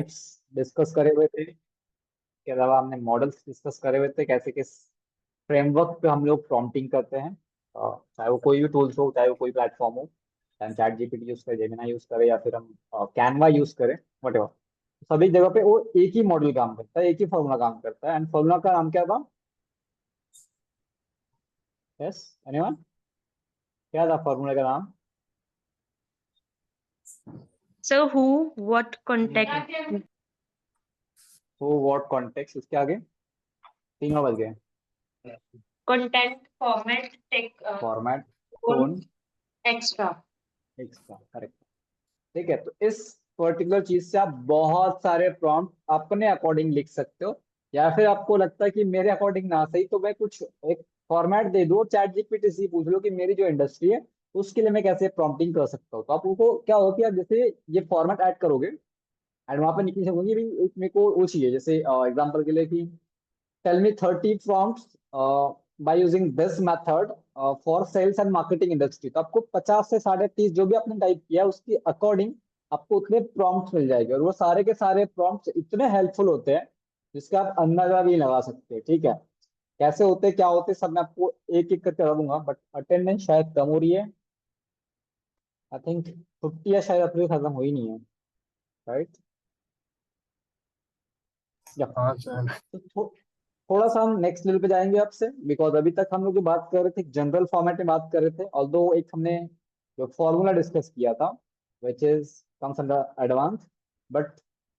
Discuss करे हुए थे, इसके अलावा हमने मॉडल्स डिस्कस करे हुए थे, कैसे किस फ्रेमवर्क पे हम लोग प्रॉम्प्टिंग करते हैं। चाहे वो कोई भी टूल्स हो, चाहे वो कोई प्लेटफॉर्म हो, चाहे हम चैट जीपीटी यूज करें, जेमिना यूज करें, या फिर हम कैनवा यूज करें, वट एवर, सभी जगह पे वो एक ही मॉडल काम करता है, एक ही फॉर्मूला काम करता है। एंड फॉर्मूला का नाम क्या था? Yes, anyone? क्या था फॉर्मूला का नाम? So who, what, contact, वो व्हाट, कॉन्टेक्स्ट, उसके आगे 3 बज गए। content, format, tech, format, tone, tone, extra. Extra, correct. ठीक है, तो इस पर्टिकुलर चीज से आप बहुत सारे प्रॉम्प्ट अपने अकॉर्डिंग लिख सकते हो, या फिर आपको लगता है कि मेरे अकॉर्डिंग ना सही, तो मैं कुछ एक फॉर्मेट दे दूँ, चैट जीपीटी से पूछ लो कि मेरी जो इंडस्ट्री है उसके लिए मैं कैसे प्रॉम्प्टिंग कर सकता हूँ। तो आपको क्या होगा कि आप जैसे ये फॉर्मेट ऐड करोगे, एंड वहां पर लिखनी होगी भाई एक मेरे को वो चाहिए, जैसे एग्जांपल के लिए कि tell me 30 prompts by using this method for sales and marketing industry। तो आपको 50 से 30 जो भी आपने टाइप किया उसके अकॉर्डिंग आपको उतने प्रॉम्प्ट्स मिल जाएंगे, और वो सारे के सारे प्रॉम्प्ट्स इतने हेल्पफुल होते हैं जिसका आप अंदाजा भी नहीं लगा सकते। ठीक है, कैसे होते क्या होते सब मैं आपको एक एक करके बताऊंगा, बट अटेंडेंस शायद कम हो रही है। आई थिंक छुट्टियां शायद अपनी खत्म हुई नहीं है, राइट? या हाँ सर। तो थोड़ा सा हम नेक्स्ट लेवल पे जाएंगे आपसे, बिकॉज अभी तक हम लोग जो बात कर रहे थे जनरल फॉर्मेट में बात कर रहे थे, ऑल्दो एक हमने जो फॉर्मूला डिस्कस किया था which is comes under advance, but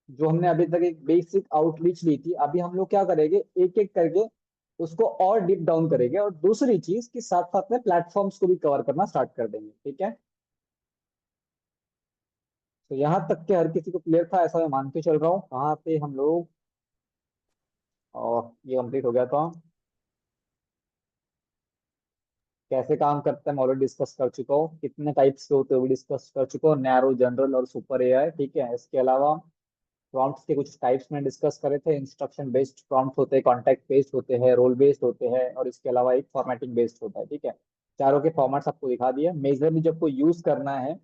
जो हमने अभी तक एक बेसिक आउटरीच ली थी, अभी हम लोग क्या करेंगे, एक एक करके उसको और डीप डाउन करेंगे, और दूसरी चीज के साथ साथ में प्लेटफॉर्म्स को भी कवर करना स्टार्ट कर देंगे। ठीक है, तो यहाँ तक के हर किसी को क्लियर था ऐसा मैं मान के चल रहा हूँ। कहाँ पे हम लोग, और ये कंप्लीट हो गया था, कैसे काम करता है मैं ऑलरेडी डिस्कस कर चुका हूँ, कितने टाइप्स के होते हैं वो भी डिस्कस कर चुका हूँ, नैरो, जनरल और सुपर एआई। ठीक है, इसके अलावा प्रॉम्प्ट्स के कुछ टाइप्स में डिस्कस करे थे, इंस्ट्रक्शन बेस्ड प्रॉम्प्ट होते हैं, कॉन्टेक्ट बेस्ड होते हैं, रोल बेस्ड होते हैं, और इसके अलावा एक फॉर्मेटिंग बेस्ड होता है। ठीक है, चारों के फॉर्मेट्स आपको दिखा दिए। मेजरली जब को यूज करना है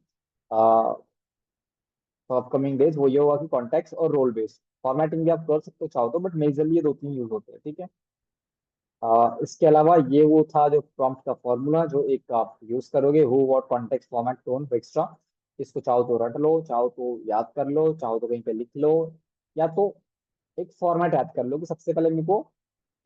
अपकमिंग डेज, वो ये होगा कि कॉन्टेक्ट और रोल बेस्ड। फॉर्मेटिंग भी आप कर सकते हो चाहो तो, बट मेजरली ये 2-3 यूज होते हैं। ठीक है, इसके अलावा ये वो था जो प्रॉम्प्ट का फॉर्मूला जो एक आप यूज करोगे, who what context format tone extra. इसको चाहो तो रट लो, चाहो तो याद कर लो, चाहो तो कहीं पे लिख लो, या तो एक फॉर्मेट याद कर लो कि सबसे पहले मेरे को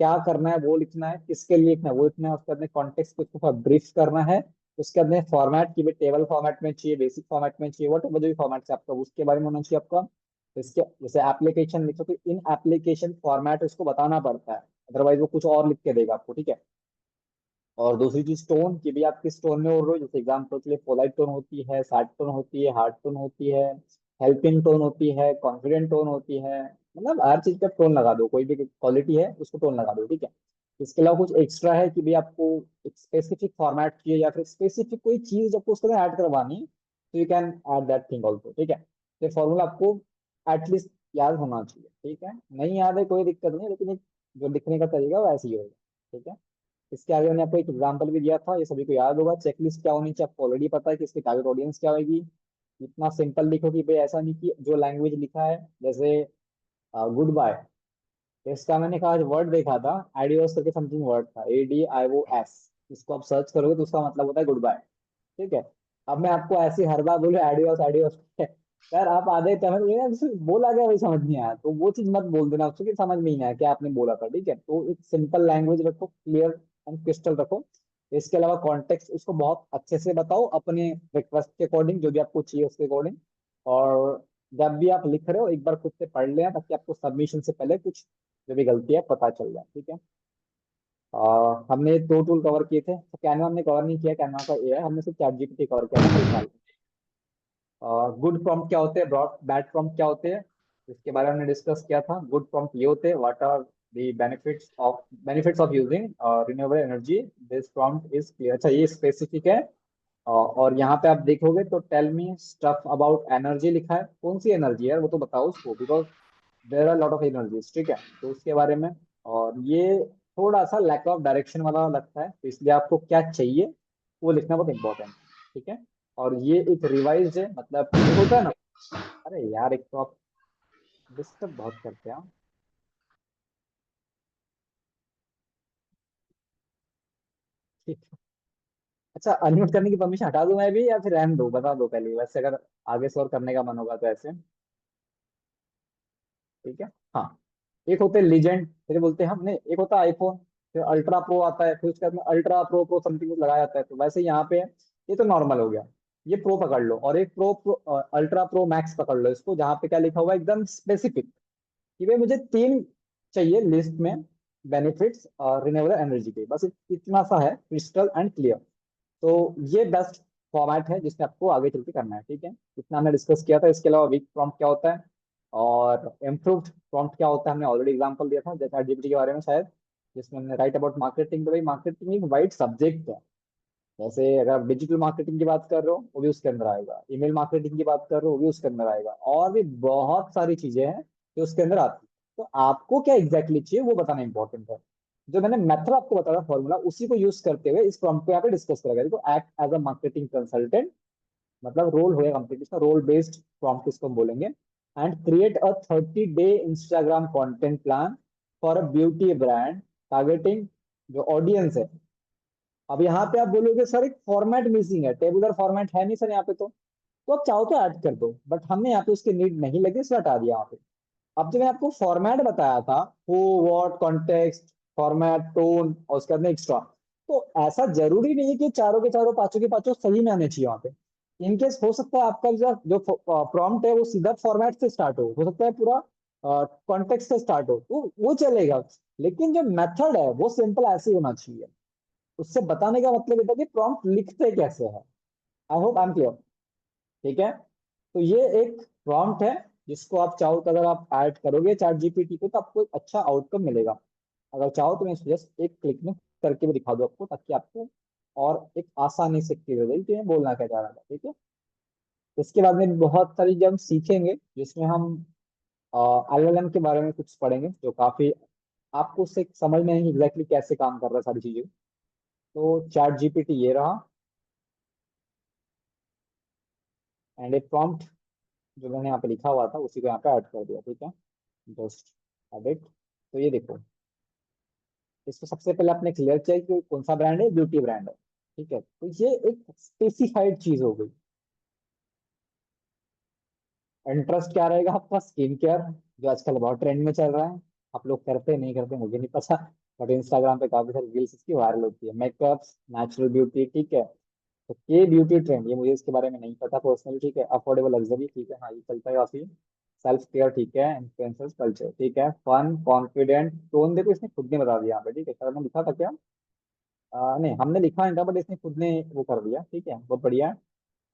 क्या करना है वो लिखना है, किसके लिए लिखना है वो लिखना है, उसके बाद कॉन्टेक्स्ट को थोड़ा ब्रीफ करना है, उसके बाद फॉर्मेट की भी टेबल फॉर्मेट में चाहिए, बेसिक फॉर्मेट में चाहिए, वट जो भी फॉर्मेट है आपका उसके बारे में होना चाहिए आपका। इसके जैसे एप्लीकेशन लिखो तो इन एप्लीकेशन फॉर्मेट उसको बताना पड़ता है, अदरवाइज वो कुछ और लिख के देगा आपको। ठीक है, और दूसरी चीज टोन की भी, आप किस टोन में बोल रहे हो, जैसे एग्जाम्पल के लिए पोलाइट टोन होती है, सैड टोन होती है, हार्ड टोन होती है, हेल्पिंग टोन होती है, कॉन्फिडेंट टोन होती है, मतलब हर चीज का टोन लगा दो, कोई भी क्वालिटी है उसको टोन लगा दो। ठीक है, इसके अलावा कुछ एक्स्ट्रा है कि भाई आपको एक स्पेसिफिक फॉर्मेट चाहिए या फिर स्पेसिफिक कोई चीज आपको उसके अंदर ऐड करवानी है, तो you can add that thing also. ठीक है, तो फॉर्मूला आपको एटलीस्ट याद होना चाहिए। ठीक है, नहीं याद है कोई दिक्कत नहीं, लेकिन एक जो लिखने का तरीका वो ऐसे ही होगा। ठीक है, इसके आगे मैंने आपको एक एग्जांपल भी दिया था, ये सभी को याद होगा। चेकलिस्ट क्या होनी चाहिए आपको ऑलरेडी पता है कि इसकी टारगेट ऑडियंस क्या होगी। इतना सिंपल लिखो कि भाई ऐसा नहीं कि जो लैंग्वेज लिखा है, जैसे गुड बाय, इसका मैंने कहा आज वर्ड देखा था, एडियोस करके समथिंग वर्ड था, ADIOS, इसको आप सर्च करोगे तो उसका मतलब होता है गुड बाय। ठीक है, अब मैं आपको ऐसे हर बार बोलूँ एडियोस एडियोस यार आप आधे समझ गए ना, जैसे बोला गया वही समझ नहीं आया, तो वो चीज मत बोल देना उसको कि समझ में ही नहीं आया क्या आपने बोला था। ठीक है, तो एक सिंपल लैंग्वेज रखो, क्लियर एंड क्रिस्टल रखो। इसके अलावा कॉन्टेक्स्ट उसको बहुत अच्छे से बताओ अपने रिक्वेस्ट के अकॉर्डिंग, जो भी आपको चाहिए उसके अकॉर्डिंग। और जब भी आप लिख रहे हो एक बार खुद से पढ़ लेना, ताकि आपको सबमिशन से पहले कुछ जो भी गलती है पता चल जाए। ठीक है, हमने 2 टूल कवर किए थे, तो कैनवा हमने कवर नहीं किया, कैनवा का AI हमने सिर्फ चैट जीपीटी कवर किया था फिलहाल। गुड प्रॉम्प्ट क्या होते हैं, बैड प्रॉम्प्ट क्या होते हैं, इसके बारे में हमने डिस्कस किया था। गुड प्रॉम्प्ट ये होते हैं, what are the benefits of using renewable energy, this prompt is clear. अच्छा, ये स्पेसिफिक है। और यहाँ पे आप देखोगे तो tell me stuff about energy लिखा है, कौन सी एनर्जी है वो तो बताओ उसको, because there are lot of energies. ठीक है, तो उसके बारे में, और ये थोड़ा सा लैक ऑफ डायरेक्शन वाला लगता है, तो इसलिए आपको क्या चाहिए वो लिखना बहुत इंपॉर्टेंट है। ठीक है, और ये एक रिवाइज है, मतलब एक होता है ना, अरे यार एक तो आप डिस्टर्ब बहुत करते हैं। ठीक है। अच्छा, अनम्यूट करने की परमिशन हटा दूं मैं भी या फिर रहने दो, बता दो पहले वैसे, अगर आगे से और करने का मन होगा तो ऐसे। ठीक है। हाँ, एक होते हैं लीजेंड, फिर बोलते हैं हमने, एक होता है आईफोन, फिर अल्ट्रा प्रो आता है, फिर उसके बाद में अल्ट्रा प्रो प्रो समथिंग लगाया जाता है, तो वैसे यहाँ पे ये तो नॉर्मल हो गया। ये प्रो पकड़ लो, और एक अल्ट्रा प्रो मैक्स पकड़ लो इसको, जहाँ पे क्या लिखा हुआ है एकदम स्पेसिफिक कि भाई मुझे तीन चाहिए लिस्ट में बेनिफिट्स और रिन्यूएबल एनर्जी के, बस इतना सा है, क्रिस्टल एंड क्लियर। तो ये बेस्ट फॉर्मेट है जिसमें आपको आगे चल के करना है। ठीक है, इतना हमने डिस्कस किया था। इसके अलावा वीक प्रॉम्प्ट क्या होता है और इम्प्रूव्ड प्रॉम्प्ट क्या होता है, हमने ऑलरेडी एग्जांपल दिया था जैसे जीपीटी के बारे में शायद, जिसमें हमने राइट अबाउट मार्केटिंग। तो भाई मार्केटिंग एक वाइड सब्जेक्ट है। जैसे अगर आप डिजिटल मार्केटिंग की बात कर रहे हो वो भी उसके अंदर आएगा, ईमेल मार्केटिंग की बात कर रहे हो वो भी उसके अंदर आएगा, और भी बहुत सारी चीजें हैं जो उसके अंदर आती है। तो आपको क्या एग्जैक्टली चाहिए वो बताना इंपॉर्टेंट है। जो मैंने मेथड आपको बताया फॉर्मूला, उसी को यूज करते हुए इस प्रॉम्प्ट को यहाँ पे डिस्कस करेगा। देखो, act as a marketing consultant, मतलब रोल होगा कंप्लीट इसका, रोल बेस्ड प्रॉम्प्ट इसको हम बोलेंगे। And create a 30 day Instagram content plan for a beauty brand targeting जो ऑडियंस है। अब यहाँ पे आप बोलोगे सर एक फॉर्मेट मिसिंग है, टेबुलर फॉर्मेट है नहीं सर यहाँ पे, तो आप चाहो तो ऐड कर दो, बट हमने यहाँ पे उसकी नीड नहीं लगी इसलिए हटा दिया यहाँ पे। अब जो मैं आपको फॉर्मेट बताया था, who what context format tone और उसके बाद में एक्स्ट्रा, तो ऐसा जरूरी नहीं है कि चारों के चारों पांचों के पांचों सही में आने चाहिए वहाँ पे। इनकेस हो सकता है आपका जो प्रॉम्प्ट है वो सीधा फॉर्मेट से स्टार्ट हो सकता है पूरा कॉन्टेक्स्ट से स्टार्ट हो, तो वो चलेगा। लेकिन जो मेथड है वो सिंपल ऐसे होना चाहिए। उससे बताने का मतलब ये था कि प्रॉम्प्ट लिखते कैसे है। I hope I am clear. ठीक है, तो ये एक प्रॉम्प्ट है जिसको आप चाहो तो अगर आप ऐड करोगे चैट जीपीटी पे तो आपको एक अच्छा आउटकम मिलेगा। अगर चाहो तो मैं जस्ट एक क्लिक में करके भी दिखा दूँ आपको, ताकि आपको और एक आसानी से क्लियर हो जाए कि मैं बोलना क्या चाह रहा था। ठीक है, इसके बाद में बहुत सारी जब हम सीखेंगे जिसमें हम एलएलएम के बारे में कुछ पढ़ेंगे, जो काफी आपको उससे समझ में नहीं एग्जैक्टली कैसे काम कर रहा है सारी चीजें। तो चैट जीपीटी ये रहा, एंड एक प्रॉम्प्ट जो मैंने यहाँ पे लिखा हुआ था उसी को यहाँ पे ऐड कर दिया। ठीक है, जस्ट एडिट। तो ये देखो, इसको सबसे पहले आपने क्लियर किया कि कौन सा ब्रांड है, ब्यूटी ब्रांड है। ठीक है, तो ये एक स्पेसिफाइड चीज हो गई। इंटरेस्ट क्या रहेगा आपका, स्किन केयर, जो आजकल बहुत ट्रेंड में चल रहा है। आप लोग करते नहीं करते मुझे नहीं पता, बट इंस्टाग्राम पे काफी सारी रील्स इसकी वायरल होती है। मेकअप, नेचुरल ब्यूटी, ठीक है। तो ये ब्यूटी ट्रेंड, ये मुझे इसके बारे में नहीं पता पर्सनली। ठीक है, अफोर्डेबल लग्जरी, ठीक है, हाँ ये चलता है काफी। सेल्फ केयर, ठीक है, इन्फ्लुएंसर्स कल्चर, ठीक है, फन कॉन्फिडेंट टोन, देखो इसने खुद ने बता दिया यहाँ पे। ठीक है, सर ने लिखा था क्या, नहीं हमने लिखा नहीं था, बट इसने खुद ने वो कर दिया। ठीक है, बहुत बढ़िया है।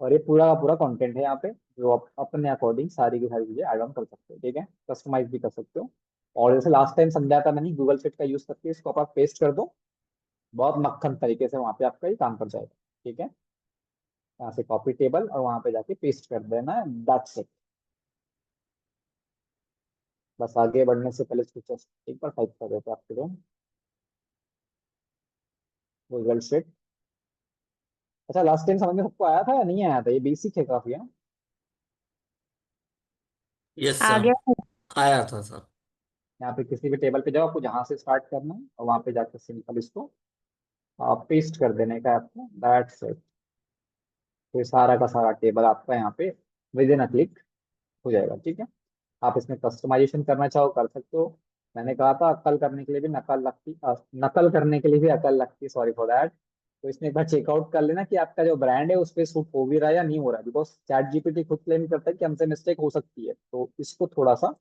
और ये पूरा का पूरा कंटेंट है यहाँ पे, जो आप अपने अकॉर्डिंग सारी की सारी चीजें ऐड ऑन कर सकते हो। ठीक है, कस्टमाइज भी कर सकते हो। और जैसे लास्ट टाइम समझाया था मैंने, गूगल फिट का यूज करके इसको आप पेस्ट कर दो, बहुत मक्खन तरीके से वहां पे आपका ये काम कर जाएगा। ठीक है, यहाँ से कॉपी टेबल और वहां पे जाके पेस्ट कर देना है, दैट्स इट। बस आगे बढ़ने से पहले इसको just एक बार टाइप कर देते हैं आपके लिए, गूगल फिट। अच्छा, लास्ट टाइम समझ में सबको आया था या नहीं आया था, ये बेसिक है काफी है। यस आ सर, गया। आया था सर। यहाँ पे किसी भी टेबल पे जाओ, आपको जहां से स्टार्ट करना है और वहां पे जाकर सिंपल इसको पेस्ट कर देने का है आपको, दैट्स इट। तो ये सारा का सारा टेबल आपका यहाँ पे विद इन अ क्लिक हो जाएगा। ठीक है, आप इसमें कस्टमाइजेशन करना चाहो कर सकते हो। मैंने कहा था अक्ल करने के लिए भी नकल लगती, नकल करने के लिए भी अकल लगती, सॉरी फॉर दैट। तो इसमें एक बार चेकआउट कर लेना कि आपका जो ब्रांड है उस पर सूट हो भी रहा है या नहीं हो रहा है, बिकॉज चैट जीपीटी खुद क्लेम करता है कि हमसे मिस्टेक हो सकती है, तो इसको थोड़ा सा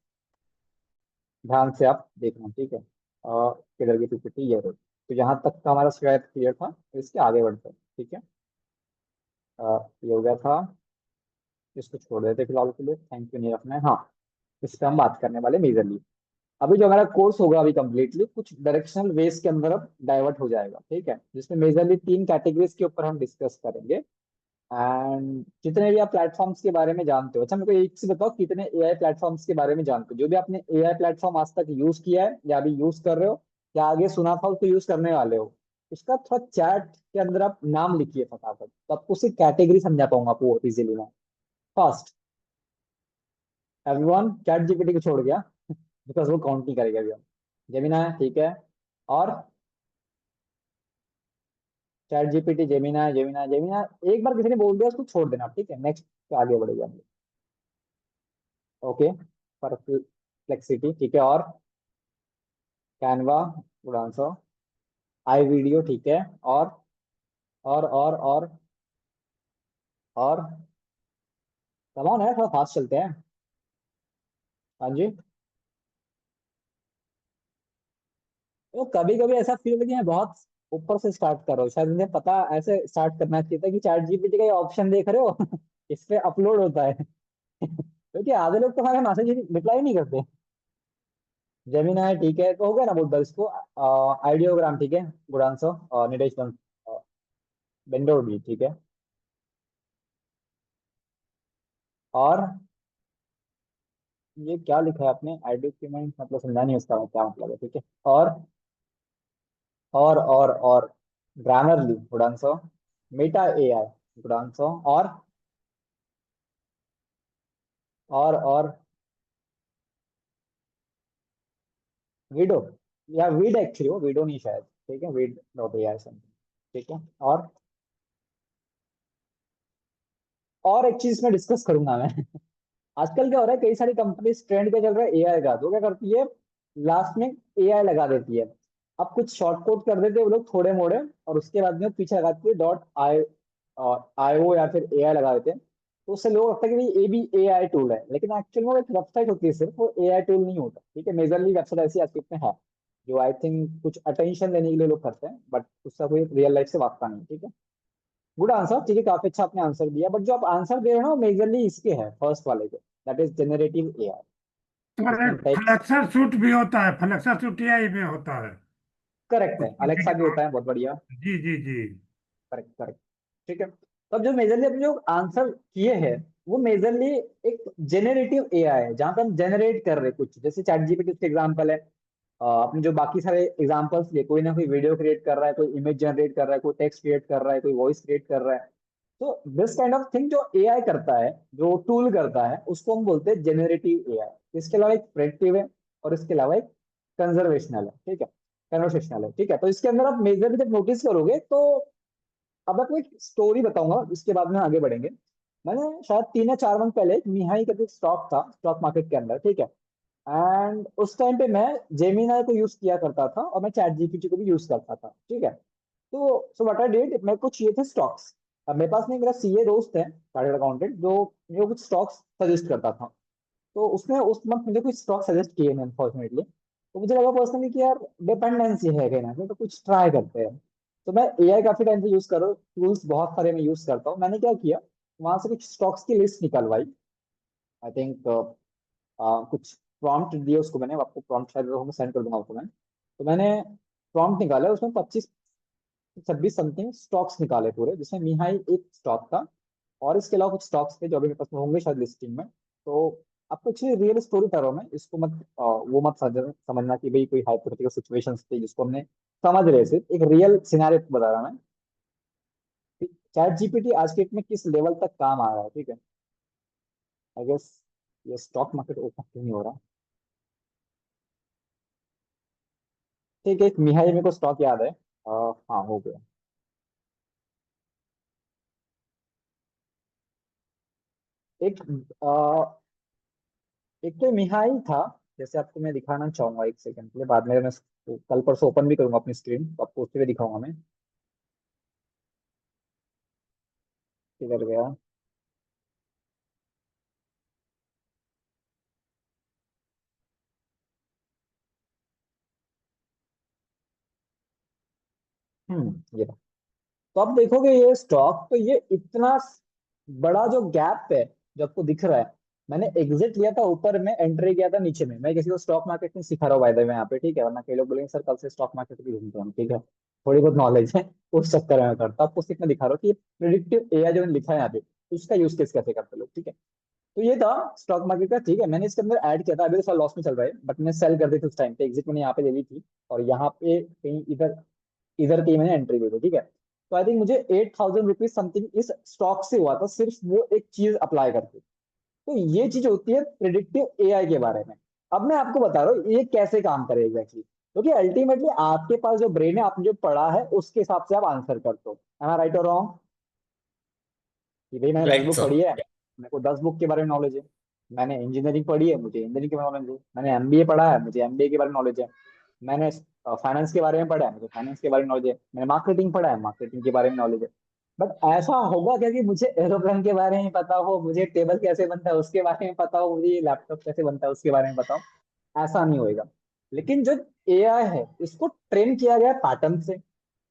ध्यान से आप देखना। ठीक है, किधर की पीपीटी ये रही। तो यहाँ तक का हमारा शायद क्लियर था, तो इसके आगे बढ़ते हैं। ठीक है, ये हो गया था, इसको छोड़ देते फिलहाल के लिए, थैंक यू नहीं रखना है। हाँ, इस पे हम बात करने वाले मेजरली। अभी जो हमारा कोर्स होगा अभी कंप्लीटली कुछ डायरेक्शनल वेज के अंदर अब डाइवर्ट हो जाएगा। ठीक है, जिसमें मेजरली तीन कैटेगरीज के ऊपर हम डिस्कस करेंगे। एंड जितने भी आप प्लेटफॉर्म्स के बारे में जानते हो, अच्छा मेरे को एक से बताओ, कितने एआई प्लेटफॉर्म्स के बारे में जानते हो, जो भी आपने एआई प्लेटफॉर्म आज तक यूज किया है या अभी यूज कर रहे हो या आगे सुना था उसको यूज करने वाले हो, उसका थोड़ा चैट के अंदर आप नाम लिखिए फटाफट, तो आपको उसकी कैटेगरी समझा पाऊंगा आपको इजीली मैं। फर्स्ट, एवरीवन चैट जीपीटी को छोड़ गया बिकॉज वो काउंट नहीं करेगा अभी हम। जेमिना है, ठीक है। और चैट जीपीटी, जेमिना, जेमिना, जेमिना, एक बार किसी ने बोल दिया उसको छोड़ देना, ठीक है, नेक्स्ट पे आगे बढ़ेगा हम लोग। ओके, परप्लेक्सिटी, ठीक है। और कैनवा, गुड आंसर। आई वीडियो, ठीक है। और और कमान है, थोड़ा फास्ट चलते हैं। हाँ जी। तो कभी कभी ऐसा फील होता है कि मैं बहुत ऊपर से स्टार्ट कर रहा हूँ, शायद मुझे पता ऐसे स्टार्ट करना चाहिए था कि चैट जीपीटी का ये ऑप्शन देख रहे हो इस पे अपलोड होता है क्योंकि आधे लोग तो हमारे मैसेज रिप्लाई नहीं करते। जेमिना है, ठीक है, तो हो गया ना बोल इसको। आइडियोग्राम, ठीक है, गुड आंसर। नितेश बेंडोर भी, ठीक है। और ये क्या लिखा है आपने, आई डॉक्यूमेंट मतलब समझा नहीं उसका क्या मतलब है, ठीक है। और Grammarly, good answer. Meta AI, good answer. और विडो, या विड एक्चुअली, वो विडो नहीं शायद, ठीक है, विड डॉट एआई समथिंग, ठीक है। और एक चीज मैं डिस्कस करूंगा मैं आजकल क्या हो रहा है, कई सारी कंपनीज ट्रेंड पे चल रहा है एआई का, तो क्या करती है, लास्ट में एआई लगा देती है। अब कुछ शॉर्ट कोड कर देते हैं वो लोग थोड़े मोड़े, और उसके बाद में पीछे लगाते हैं डॉट आई ओ या फिर एआई लगा देते हैं। तो उससे लोग लगता है कि भाई ये भी एआई टूल है, लेकिन एक्चुअल में वो एक वेबसाइट होती है सिर्फ, वो एआई टूल नहीं होता, ठीक है। मेजरली वेबसाइट ऐसी आज में है जो आई थिंक कुछ अटेंशन देने के लिए लोग करते हैं, बट उसका कोई रियल लाइफ से वास्ता नहीं, ठीक है। गुड आंसर, ठीक है, काफी अच्छा आपने आंसर दिया, बट जो आप आंसर दे रहे हो मेजरली इसके है फर्स्ट वाले के, that is generative AI. Sir इसमें एक टेक्स्ट, फ्लेक्सर सूट भी होता है, फ्लेक्सर सूट एआई में होता है। करेक्ट है, उसको अलेक्सा भी हाँ, होता है, बहुत बढ़िया। जी जी जी। करेक्ट, करेक्ट, ठीक है। तो अब जो मेजरली अपने जो आंसर किए हैं वो मेजरली एक जेनरेटिव एआई है, जहां पे हम जनरेट कर रहे हैं कुछ, जैसे चैट जीपीटी उसका एग्जांपल है। अपने जो बाकी सारे एग्जांपल्स लिए, कोई ना कोई वीडियो क्रिएट कर रहा है, कोई इमेज जनरेट कर रहा है, कोई टेक्स्ट क्रिएट कर रहा है, कोई वॉइस क्रिएट कर रहा है। तो दिस काइंड ऑफ थिंग जो एआई करता है, जो टूल करता है, उसको हम बोलते हैं जनरेटिव एआई। इसके अलावा एक प्रेडिक्टिव है, और इसके अलावा एक कंजर्वेशनल है, ठीक है, कन्वर्सेशनल है, ठीक है। तो इसके अंदर आप मेजरली जब नोटिस करोगे तो, अब आपको एक स्टोरी बताऊंगा, इसके बाद में आगे बढ़ेंगे। मैंने शायद 3 या 4 मंथ पहले एक मिहाई का एक स्टॉक था स्टॉक मार्केट के अंदर, ठीक है। एंड उस टाइम पे मैं जेमिनाई को यूज किया करता था, और मैं चैट जीपीटी को भी यूज करता था, ठीक है। तो सो व्हाट आई डिड, मेरे को चाहिए थे स्टॉक्स। अब मेरे पास में मेरा सीए दोस्त है, चार्टर्ड अकाउंटेंट, जो मेरे को कुछ स्टॉक्स सजेस्ट करता था। तो उसने उस मंथ मुझे कुछ स्टॉक सजेस्ट किए हैं अनफॉर्चुनेटली। तो मुझे लगा पर्सनली कि यार डिपेंडेंसी है कहीं ना कहीं, तो कुछ ट्राई करते हैं। तो मैं एआई काफी टाइम से यूज कर रहा हूँ, टूल्स बहुत सारे मैं यूज करता हूँ। मैंने क्या किया, वहां से कुछ स्टॉक्स की लिस्ट निकलवाई। आई थिंक कुछ प्रॉम्प्ट दिए उसको मैंने, आपको प्रॉम्प्ट शायद मैं सेंड कर दूंगा आपको मैं। तो मैंने प्रॉम्प्ट निकाला, उसमें 25 26 समथिंग स्टॉक्स निकाले पूरे, जिसमें मिहाई एक स्टॉक था। और इसके अलावा कुछ स्टॉक्स थे जो अभी मेरे पास में होंगे शायद लिस्टिंग में। तो आपको एक्चुअली रियल स्टोरी कर रहा हूँ मैं, इसको मत वो मत समझना कि भाई कोई हाइपोथेटिकल सिचुएशंस थी जिसको हमने समझ रहे, सिर्फ एक रियल सिनेरियो बता रहा मैं। चैट जीपीटी आज के डेट में किस लेवल तक काम आ रहा है, ठीक है। आई गेस ये स्टॉक मार्केट ओपन क्यों नहीं हो रहा, ठीक है। एक मिहाई मेरे को स्टॉक याद है, हाँ हो गया। एक एक तो मिहाई था, जैसे आपको मैं दिखाना चाहूंगा, एक सेकंड के लिए, बाद में मैं कल परसों ओपन भी करूंगा अपनी स्क्रीन, तो आपको उससे भी दिखाऊंगा मैं। किधर गया, ये रहा। तो आप देखोगे ये स्टॉक, तो ये इतना बड़ा जो गैप है जो आपको दिख रहा है, मैंने एग्जिट लिया था ऊपर में, एंट्री किया था नीचे में। मैं किसी को स्टॉक मार्केट नहीं सिखा रहा हूँ बाय द वे यहाँ पे, ठीक है, वरना कई लोग बोलेंगे सर कल से स्टॉक मार्केट भी घूमते हैं, ठीक है। थोड़ी बहुत नॉलेज है उस चक्कर में मैं करता हूँ, आपको सिर्फ मैं दिखा रहा हूँ कि प्रिडिक्टिव एआई जो मैंने लिखा है यहाँ पे, उसका यूज केस कैसे करते हैं लोग, ठीक है। तो ये था स्टॉक मार्केट का, ठीक है। मैंने इसके अंदर ऐड किया था, अभी तो लॉस में चल रहा है, बट मैं सेल कर दी थी उस टाइम पे, एग्जिट मैंने यहाँ पे ले ली थी। और यहाँ पे कहीं इधर इधर की मैंने एंट्री ली थी, ठीक है। तो आई थिंक मुझे 8,000 रुपीज समथिंग इस स्टॉक से हुआ था, सिर्फ वो एक चीज अप्लाई करके। तो ये चीज होती है प्रिडिक्टिव एआई के बारे में। अब मैं आपको बता रहा हूँ ये कैसे काम करेगा एग्जैक्टली, क्योंकि अल्टीमेटली आपके पास जो ब्रेन है, आपने जो पढ़ा है उसके हिसाब से आप आंसर करते हो। एम आई राइट और रॉन्ग? कि भाई मैंने 10 राइट बुक सर। पढ़ी है, मेरे को 10 बुक के बारे में नॉलेज है। मैंने इंजीनियरिंग पढ़ी है, मुझे इंजीनियरिंग के बारे में नॉलेज है। मैंने एमबीए पढ़ा है, मुझे एमबीए के बारे में नॉलेज है। मैंने फाइनेंस के बारे में पढ़ा है, मुझे फाइनेंस के बारे में नॉलेज है। मैंने मार्केटिंग पढ़ा है, मार्केटिंग के बारे में नॉलेज है। बट ऐसा होगा क्या कि मुझे एरोप्लेन के बारे में पता हो, मुझे टेबल कैसे बनता है उसके बारे में पता हो, मुझे लैपटॉप कैसे बनता है उसके बारे में पता हो? ऐसा नहीं होएगा। लेकिन जो एआई है इसको ट्रेन किया गया पैटर्न से,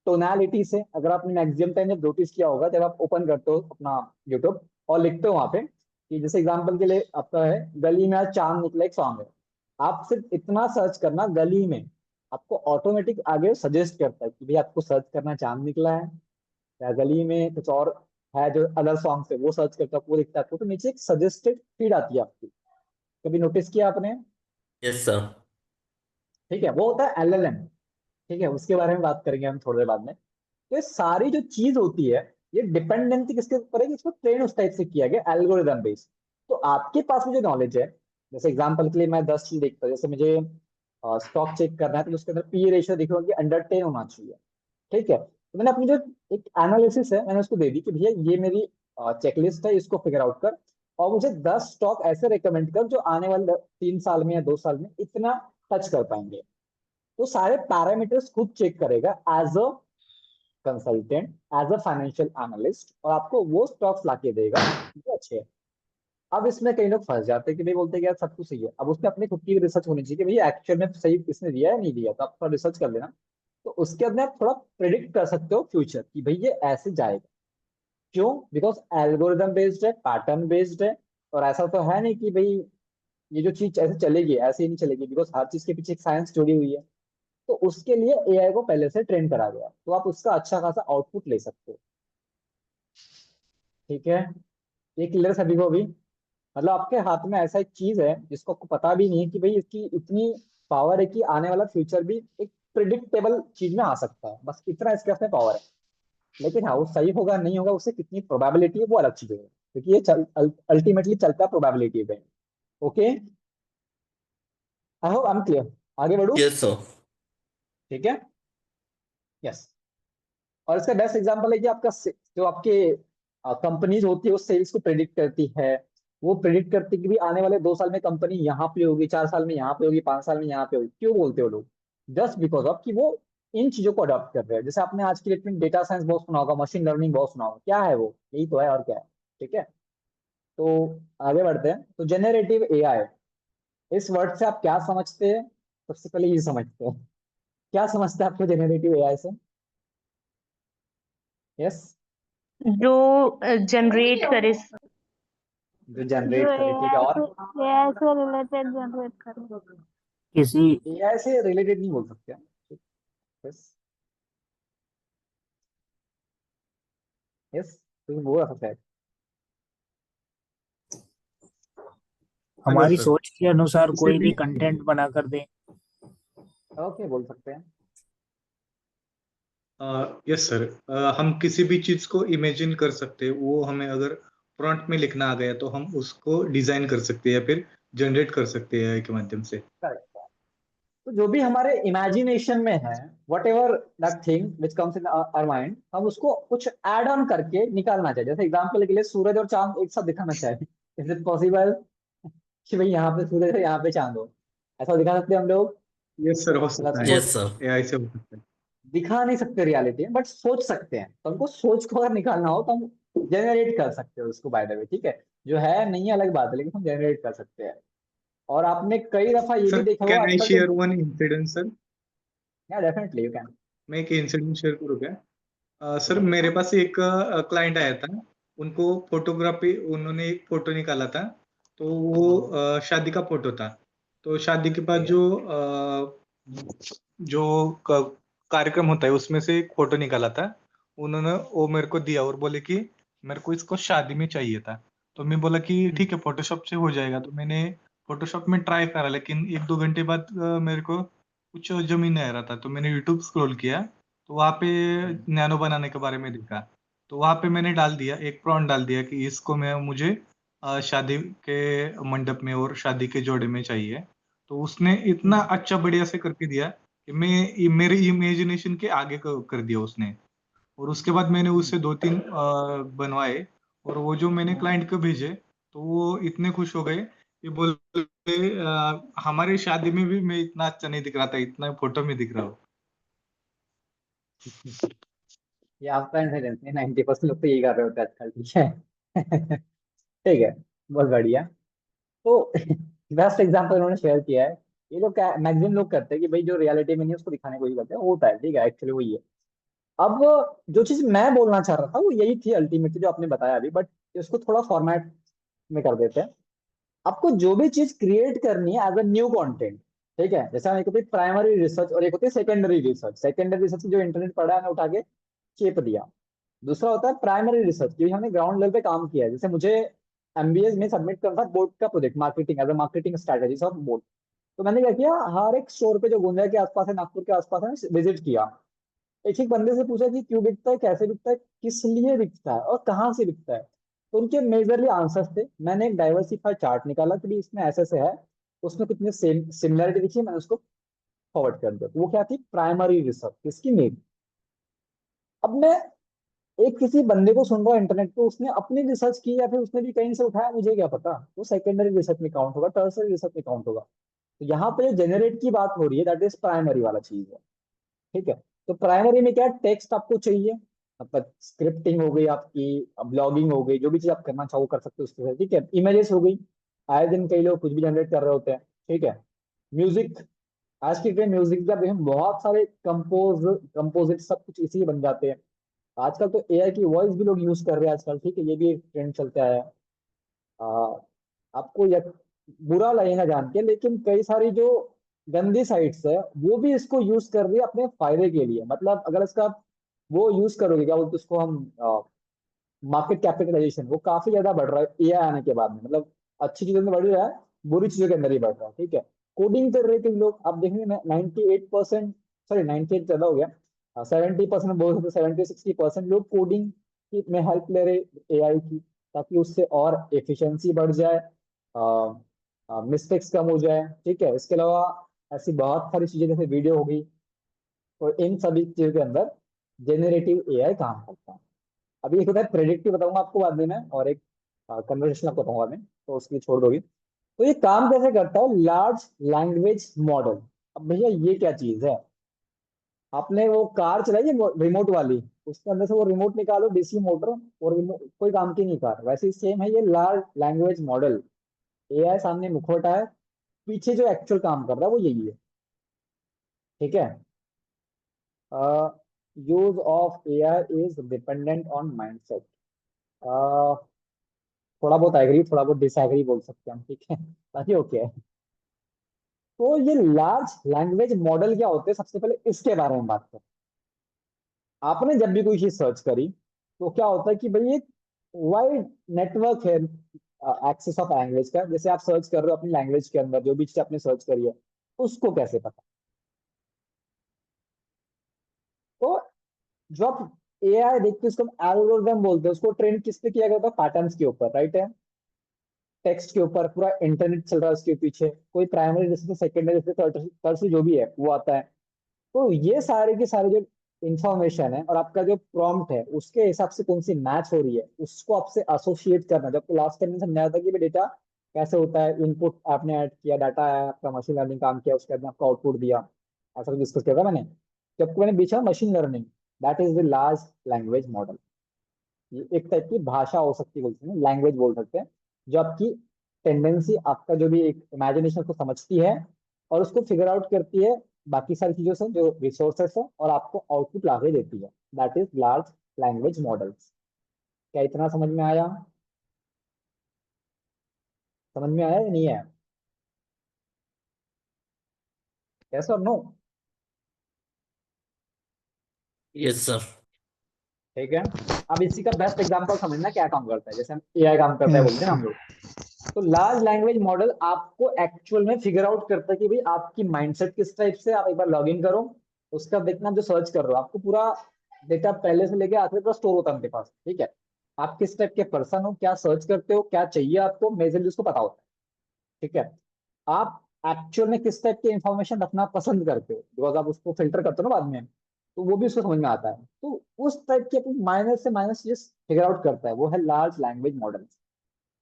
टोनालिटी से। अगर आपने मैक्सिमम टाइम जब नोटिस किया होगा, जब आप ओपन करते हो अपना यूट्यूब और लिखते हो वहां पे कि जैसे एग्जांपल के लिए आपका है गली में आज चांद निकला, एक सॉन्ग है। आप सिर्फ इतना सर्च करना गली में, आपको ऑटोमेटिक आगे सजेस्ट करता है कि भाई आपको सर्च करना चांद निकला है, या गली में कुछ और है जो अदर सॉन्ग है वो सर्च करता है, वो दिखता है आपको, तो नीचे एक सजेस्टेड फीड आती है आपकी। कभी नोटिस किया आपने? Yes sir. ठीक है, वो होता है एलएलएम। ठीक है, उसके बारे में बात करेंगे हम थोड़ी देर बाद में। तो ये सारी जो चीज होती है, ये डिपेंडेंसी किसके ऊपर है कि इसको ट्रेन उस टाइप से किया गया एल्गोरिदम बेस्ड। तो आपके पास में जो नॉलेज है, जैसे एग्जांपल के लिए मैं 10 चीज देखता हूँ, जैसे मुझे स्टॉक चेक करना है तो उसके अंदर पी रेशियो देखूंगा कि अंडर 10 होना चाहिए। ठीक है, तो मैंने अपनी जो एक एनालिसिस है मैंने उसको दे दी कि भैया ये मेरी चेकलिस्ट है, इसको फिगर आउट कर और मुझे 10 स्टॉक ऐसे रिकमेंड कर जो आने वाले 3 साल में या 2 साल में इतना टच कर पाएंगे। तो सारे पैरामीटर्स खुद चेक करेगा as a consultant, as a financial analyst, और आपको वो स्टॉक्स लाके देगा जो अच्छे हैं। अब इसमें कई लोग फंस जाते हैं कि भाई बोलते हैं कि यार सब कुछ सही है। अब उसमें अपनी खुद की रिसर्च होनी चाहिए कि भाई एक्चुअल में सही इसने दिया है नहीं दिया, तो आप थोड़ा रिसर्च कर लेना। तो उसके अंदर आप थोड़ा प्रिडिक्ट कर सकते हो फ्यूचर कि भाई ये ऐसे जाएगा। क्यों? बिकॉज एल्गोरिदम बेस्ड है, पैटर्न बेस्ड है। और ऐसा तो है नहीं कि भाई ये जो चीज ऐसे चलेगी, ऐसे ही नहीं चलेगी, बिकॉज हर चीज के पीछे एक साइंस जुड़ी हुई है। तो उसके लिए एआई को पहले से ट्रेन करा गया, तो आप उसका अच्छा खासा आउटपुट ले सकते हो। ठीक है, ये क्लियर सभी को भी? मतलब आपके हाथ में ऐसा एक चीज है जिसको आपको पता भी नहीं है कि भाई इसकी इतनी पावर है कि आने वाला फ्यूचर भी एक प्रिडिक्टेबल चीज में आ सकता है, बस इतना इसके पास में पावर है। लेकिन हाँ, वो सही होगा नहीं होगा उससे कितनी प्रोबेबिलिटी है वो अलग चीज है, क्योंकि ये अल्टीमेटली चलता है प्रोबेबिलिटी पे। Okay, I hope I am clear. आगे बढ़ू? Yes sir. ठीक है, यस। और इसका बेस्ट एग्जांपल है कि आपका जो आपके कंपनीज होती है वो सेल्स को प्रेडिक्ट करती है। वो प्रेडिक्ट करती है कि भी आने वाले 2 साल में कंपनी यहाँ पे होगी, 4 साल में यहाँ पे होगी, 5 साल में यहाँ पे होगी। क्यों बोलते हो लोग? जस्ट बिकॉज ऑफ कि वो इन चीजों को अडॉप्ट कर रहे हैं। जैसे आपने आज की डेट में डेटा साइंस बहुत सुना होगा, मशीन लर्निंग बहुत सुना होगा, क्या है वो? यही तो है, और क्या है। ठीक है, तो आगे बढ़ते हैं। तो जेनरेटिव एआई, इस वर्ड से आप क्या समझते हैं? सबसे पहले ये समझते हैं, क्या समझते हैं आपको जेनरेटिव एआई से? यस, जो जनरेट करे। जो जो जनरेट करे, ठीक है। और एआई से रिलेटेड जनरेट करो। किसी एआई से रिलेटेड नहीं बोल सकते हम। यस, यस, तो वो रहा सकता है। हेलो हमारी सर। सोच के अनुसार किसी कोई भी भी कंटेंट बना कर दे। ओके, बोल सकते हैं। Yes sir. हम किसी भी चीज को इमेजिन कर सकते हैं, वो हमें अगर प्रॉम्प्ट में लिखना आ गया तो हम उसको डिजाइन कर सकते हैं या फिर जनरेट कर सकते हैं AI के माध्यम से। करेक्ट। तो जो भी हमारे इमेजिनेशन में है, whatever that thing which comes in our mind, हम उसको कुछ एड ऑन करके निकालना चाहिए। जैसे एग्जांपल के लिए सूरज और चांद एक साथ दिखाना चाहिए, इज इट पॉसिबल कि भाई यहाँ पे सूरज है यहाँ पे चांद हो? ऐसा दिखा सकते हैं हम लोग? यस सर, हो मतलब सकता है। यस सोच, सर। AI से हो सकता है। दिखा नहीं सकते रियलिटी में, बट सोच सकते हैं। तो हमको सोच को अगर निकालना हो तो हम जनरेट कर सकते हो उसको, बाय द वे। ठीक है, जो है नहीं है अलग बात है, लेकिन हम जनरेट कर सकते हैं। और आपने कई दफा ये भी सर, देखा होगा कैन आई आजकल जो, शेयर वन इंसिडेंट सर? या डेफिनेटली यू कैन। मैं एक इंसिडेंट शेयर करूँ क्या? सर, मेरे पास एक क्लाइंट आया था। उनको फोटोग्राफी, उन्होंने एक फोटो निकाला था। तो वो शादी का फोटो था। तो शादी के बाद जो कार्यक्रम होता है उसमें से एक फोटो निकाला था। उन्होंने वो मेरे को दिया और बोले कि मेरे को इसको शादी में चाहिए था। तो मैं बोला कि ठीक है, फोटोशॉप से हो जाएगा। तो मैंने फोटोशॉप में ट्राई करा, लेकिन 1-2 घंटे बाद मेरे को कुछ जमीन नहीं आ रहा था। तो मैंने यूट्यूब स्क्रॉल किया, तो वहाँ पे नैनो बनाने के बारे में देखा। तो वहाँ पे मैंने डाल दिया, एक प्रॉम्प्ट डाल दिया कि इसको मुझे शादी के मंडप में और शादी के जोड़े में चाहिए, तो उसने इतना अच्छा बढ़िया से करके दिया कि मेरे इमेजिनेशन के आगे कर दिया उसने। और उसके बाद मैंने उससे 2-3 बनवाए, और वो जो मैंने क्लाइंट को भेजे तो वो इतने खुश हो गए कि बोले हमारी शादी में भी मैं इतना अच्छा नहीं दिख रहा था, इतना फोटो में दिख रहा हूँ। ये आपका इंसिडेंस है, 90% लोग तो यही कर रहे होते हैं आजकल, ठीक है। ठीक है, बहुत बढ़िया। तो बेस्ट एग्जाम्पल उन्होंने शेयर किया है। ये लोग क्या मैक्सिमम लोग करते हैं कि भाई जो रियलिटी में नहीं है उसको दिखाने की कोशिश करते हैं, वो होता है, ठीक है, एक्चुअली वही है। अब जो चीज मैं बोलना चाह रहा था वो यही थी अल्टीमेटली जो आपने बताया अभी, बट इसको थोड़ा फॉर्मेट में कर देते हैं। आपको जो भी चीज क्रिएट करनी है एज अ न्यू कंटेंट, ठीक है, जैसे हम एक होती है प्राइमरी रिसर्च और एक होती है सेकेंडरी रिसर्च। सेकेंडरी रिसर्च जो इंटरनेट पढ़ा है, हमने उठा के चेप दिया। दूसरा होता है प्राइमरी रिसर्च, क्योंकि हमने ग्राउंड लेवल पे काम किया है। जैसे मुझे एमबीए में सबमिट करना था बोर्ड का project, marketing as a marketing strategy of board. तो मैंने क्या किया, हर एक स्टोर पे जो गोंदिया के आसपास है, नागपुर के आसपास है, विजिट किया। एक एक बंदे से पूछा कि क्यों बिकता है, कैसे बिकता है, किस लिए बिकता है और कहाँ से बिकता है। तो उनके मेजरली आंसर्स थे। मैंने एक डाइवर्सिफाइड चार्ट निकाला कि भाई इसमें ऐसे से है, उसमें कितने सिमिलरिटी दिखी, मैंने उसको फॉरवर्ड कर दिया। तो वो क्या थी, प्राइमरी रिसर्च, किसकी, मेरी। अब मैं एक किसी बंदे को सुन रहा हूँ इंटरनेट पे, उसने अपनी रिसर्च की या फिर उसने भी कहीं से उठाया, मुझे क्या पता, वो सेकेंडरी रिसर्च में काउंट होगा, टर्सरी रिसर्च में काउंट होगा। तो यहाँ पे जो जेनरेट की बात हो रही है, दैट इज प्राइमरी वाला चीज है, ठीक है। तो प्राइमरी में क्या, टेक्स्ट आपको चाहिए, मतलब स्क्रिप्टिंग हो गई आपकी, ब्लॉगिंग हो गई, जो भी चीज आप करना चाहो कर सकते हो उसके साथ, ठीक है। इमेजेस हो गई, आए दिन कई लोग कुछ भी जनरेट कर रहे होते हैं, ठीक है। म्यूजिक, आज की डेट में म्यूजिक का देखें, बहुत सारे कंपोजिट सब कुछ इसी बन जाते हैं। आजकल तो एआई की वॉइस भी लोग यूज कर रहे हैं आजकल, ठीक है, ये भी एक ट्रेंड चलता है। आ, आपको यह बुरा लगेगा जान के, लेकिन कई सारी जो गंदी साइट्स है वो भी इसको यूज कर रही है अपने फायदे के लिए। मतलब अगर इसका वो यूज करोगे, क्या बोलते हैं उसको हम, मार्केट कैपिटलाइजेशन वो काफी ज्यादा बढ़ रहा है एआई आने के बाद में। मतलब अच्छी चीजों में बढ़ रहा है, बुरी चीजों के अंदर ही बढ़ रहा है, ठीक है। कोडिंग कर रहे थे लोग, आप देखेंगे 98%, सॉरी 98 ज्यादा हो गया, 70% बोल सकते, 70-60% लोग कोडिंग की में हेल्प ले रहे एआई की, ताकि उससे और एफिशिएंसी बढ़ जाए, मिस्टेक्स कम हो जाए, ठीक है। इसके अलावा ऐसी बहुत सारी चीजें जैसे वीडियो हो गई, तो इन सभी चीजों के अंदर जेनरेटिव एआई काम करता है। अभी एक होता है प्रेडिक्टिव, बताऊंगा आपको बाद में मैं, और एक कन्वर्सेशन आपको बताऊंगा मैं, तो उसकी छोड़ दोगी। तो ये काम कैसे करता है, लार्ज लैंग्वेज मॉडल। अब भैया ये क्या चीज है, आपने वो कार चलाई है रिमोट वाली, उसके अंदर से वो रिमोट निकालो, डीसी मोटर, और कोई काम की नहीं कार, वैसे ही सेम है ये लार्ज लैंग्वेज मॉडल। एआई सामने मुखौटा है, पीछे जो एक्चुअल काम कर रहा है वो यही है, ठीक है। Use of AI is dependent on mindset. थोड़ा बहुत एग्री, थोड़ा बहुत डिसएग्री बोल सकते हैं हम, ठीक है, बाकी ओके है। तो ये लार्ज लैंग्वेज मॉडल क्या होते हैं, सबसे पहले इसके बारे में बात करें। आपने जब भी कोई चीज सर्च करी, तो क्या होता है कि भाई एक वाइड नेटवर्क है एक्सेस ऑफ लैंग्वेज का। जैसे आप सर्च कर रहे हो अपनी लैंग्वेज के अंदर, जो भी चीज आपने सर्च करी है, उसको कैसे पता। तो जो आप एआई देखते हो, उसको एल्गोरिथम बोलते हैं, उसको ट्रेन किस पे किया गया था, पैटर्न्स के ऊपर, राइट है। टेक्स्ट के ऊपर पूरा इंटरनेट चल रहा है उसके पीछे, कोई primary research, secondary research, tertiary जो भी है वो आता है। तो ये सारे के सारे जो इंफॉर्मेशन है और आपका जो प्रॉम्प्ट है, उसके हिसाब से कौन सी मैच हो रही है, उसको आपसे एसोसिएट करना। जब लास्ट टाइम में समझाया था कि डेटा कैसे होता है, इनपुट आपने ऐड किया, डाटा है आपका, मशीन लर्निंग काम किया, उसके बाद में आपको आउटपुट दिया, ऐसा डिस्कस किया था मैंने। जबकि मैंने बीच में machine learning, that is the large language model. ये एक टाइप की भाषा हो सकती है, बोलते हैं लैंग्वेज बोल सकते हैं, जो आपकी टेंडेंसी, आपका जो भी एक इमेजिनेशन को समझती है और उसको फिगर आउट करती है बाकी सारी चीजों से, जो रिसोर्सेस है, और आपको आउटपुट ला के देती है। That is large language models. क्या इतना समझ में आया, समझ में आया या नहीं आया, कैसे और नो। Yes sir. ठीक है, अब इसी का बेस्ट एग्जांपल समझना क्या काम करता है। जैसे हम एआई काम करता है बोलते हैं ना हम लोग, तो लार्ज लैंग्वेज मॉडल आपको एक्चुअल में फिगर आउट करता है कि भाई आपकी माइंडसेट किस टाइप से। आप एक बार लॉग इन करो, उसका देखना जो सर्च कर रहे हो, आपको पूरा डेटा पहले से लेके आखिर तक स्टोर होता है उनके पास, ठीक है। आप किस टाइप के पर्सन हो, क्या सर्च करते हो, क्या चाहिए आपको, मेजरली उसको पता होता है। ठीक है, आप एक्चुअल में किस टाइप के इंफॉर्मेशन रखना पसंद करते हो, बिकॉज आप उसको फिल्टर करते हो ना बाद में, तो वो भी उसको समझ में आता है। तो उस टाइप के अपनी माइनस से माइनस चीज फिगर आउट करता है, वो है लार्ज लैंग्वेज मॉडल।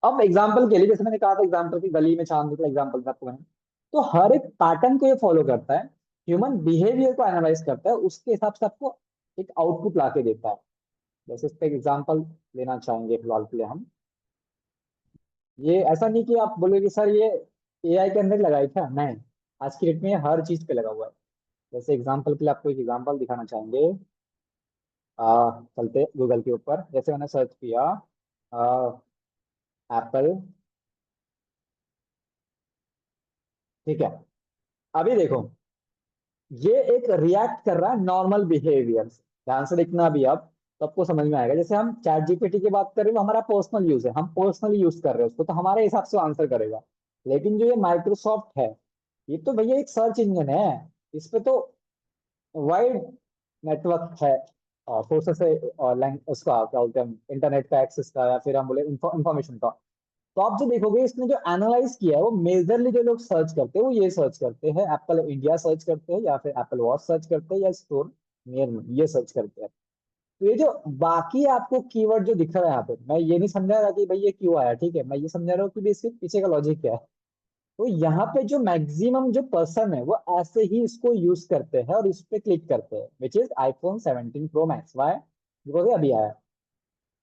अब एग्जाम्पल के लिए, जैसे मैंने कहा था एग्जाम्पल की गली में चांद निकला एग्जाम्पल था आपको मैंने, तो हर एक पैटर्न को ये फॉलो करता है, ह्यूमन बिहेवियर को एनालाइज करता है, उसके हिसाब से आपको एक आउटपुट ला के देता है। जैसे इस पे एग्जाम्पल लेना चाहेंगे फिलहाल के लिए हम, ये ऐसा नहीं कि आप बोलोगे कि सर ये एआई के अंदर लगाई था, नहीं, आज की डेट में ये हर चीज पे लगा हुआ है। जैसे एग्जाम्पल के लिए आपको एक एग्जाम्पल दिखाना चाहेंगे, चलते गूगल के ऊपर, जैसे मैंने सर्च किया एप्पल, ठीक है, अभी देखो ये एक रिएक्ट कर रहा है नॉर्मल बिहेवियर से। ध्यान से देखना अभी, अब तो आपको समझ में आएगा। जैसे हम चैट जीपीटी की बात कर रहे हैं, वो हमारा पर्सनल यूज है, हम पर्सनली यूज कर रहे हैं उसको, तो हमारे हिसाब से आंसर करेगा। लेकिन जो ये माइक्रोसॉफ्ट है, ये तो भैया एक सर्च इंजन है, इस पे तो वाइड नेटवर्क है, सोर्सेस है, और उसका क्या बोलते हैं, इंटरनेट का एक्सेस का, या फिर हम बोले इंफॉर्मेशन का। तो आप जो देखोगे इसने जो एनालाइज किया है, वो मेजरली जो लोग सर्च करते हैं वो ये सर्च करते हैं, एप्पल इंडिया सर्च करते हैं, या फिर एप्पल वॉच सर्च करते हैं, या स्टोर नियर मी, ये सर्च करते हैं। तो ये जो बाकी आपको कीवर्ड जो दिख रहा है यहाँ पे, मैं ये नहीं समझा रहा कि भाई ये क्यों आया, ठीक है, मैं ये समझा रहा हूँ कि भाई इसके पीछे का लॉजिक क्या है। तो यहाँ पे जो मैक्सिमम जो पर्सन है वो ऐसे ही इसको यूज करते हैं और इस पे क्लिक करते हैं, which is iPhone 17 Pro Max. Why? Because ये अभी आया।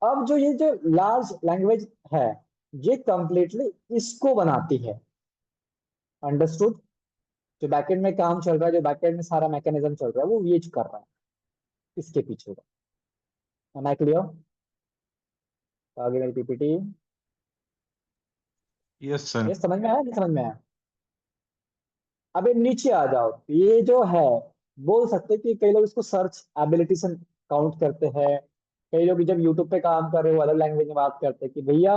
अब जो ये जो लार्ज लैंग्वेज है, ये कंप्लीटली इसको बनाती है, अंडरस्टूड? जो बैकएंड में काम चल रहा है, जो बैकएंड में सारा मैकेनिज्म चल रहा है, वो ये कर रहा है इसके पीछे का। Am I clear? आगे मेरी पीपीटी, यस सर। ये समझ में आया, नहीं समझ में आया? अब ये नीचे आ जाओ, ये जो है, बोल सकते हैं कि कई लोग इसको सर्च एबिलिटी से काउंट करते हैं। कई लोग जब यूट्यूब पे काम कर रहे हो अलग लैंग्वेज में बात करते हैं कि भैया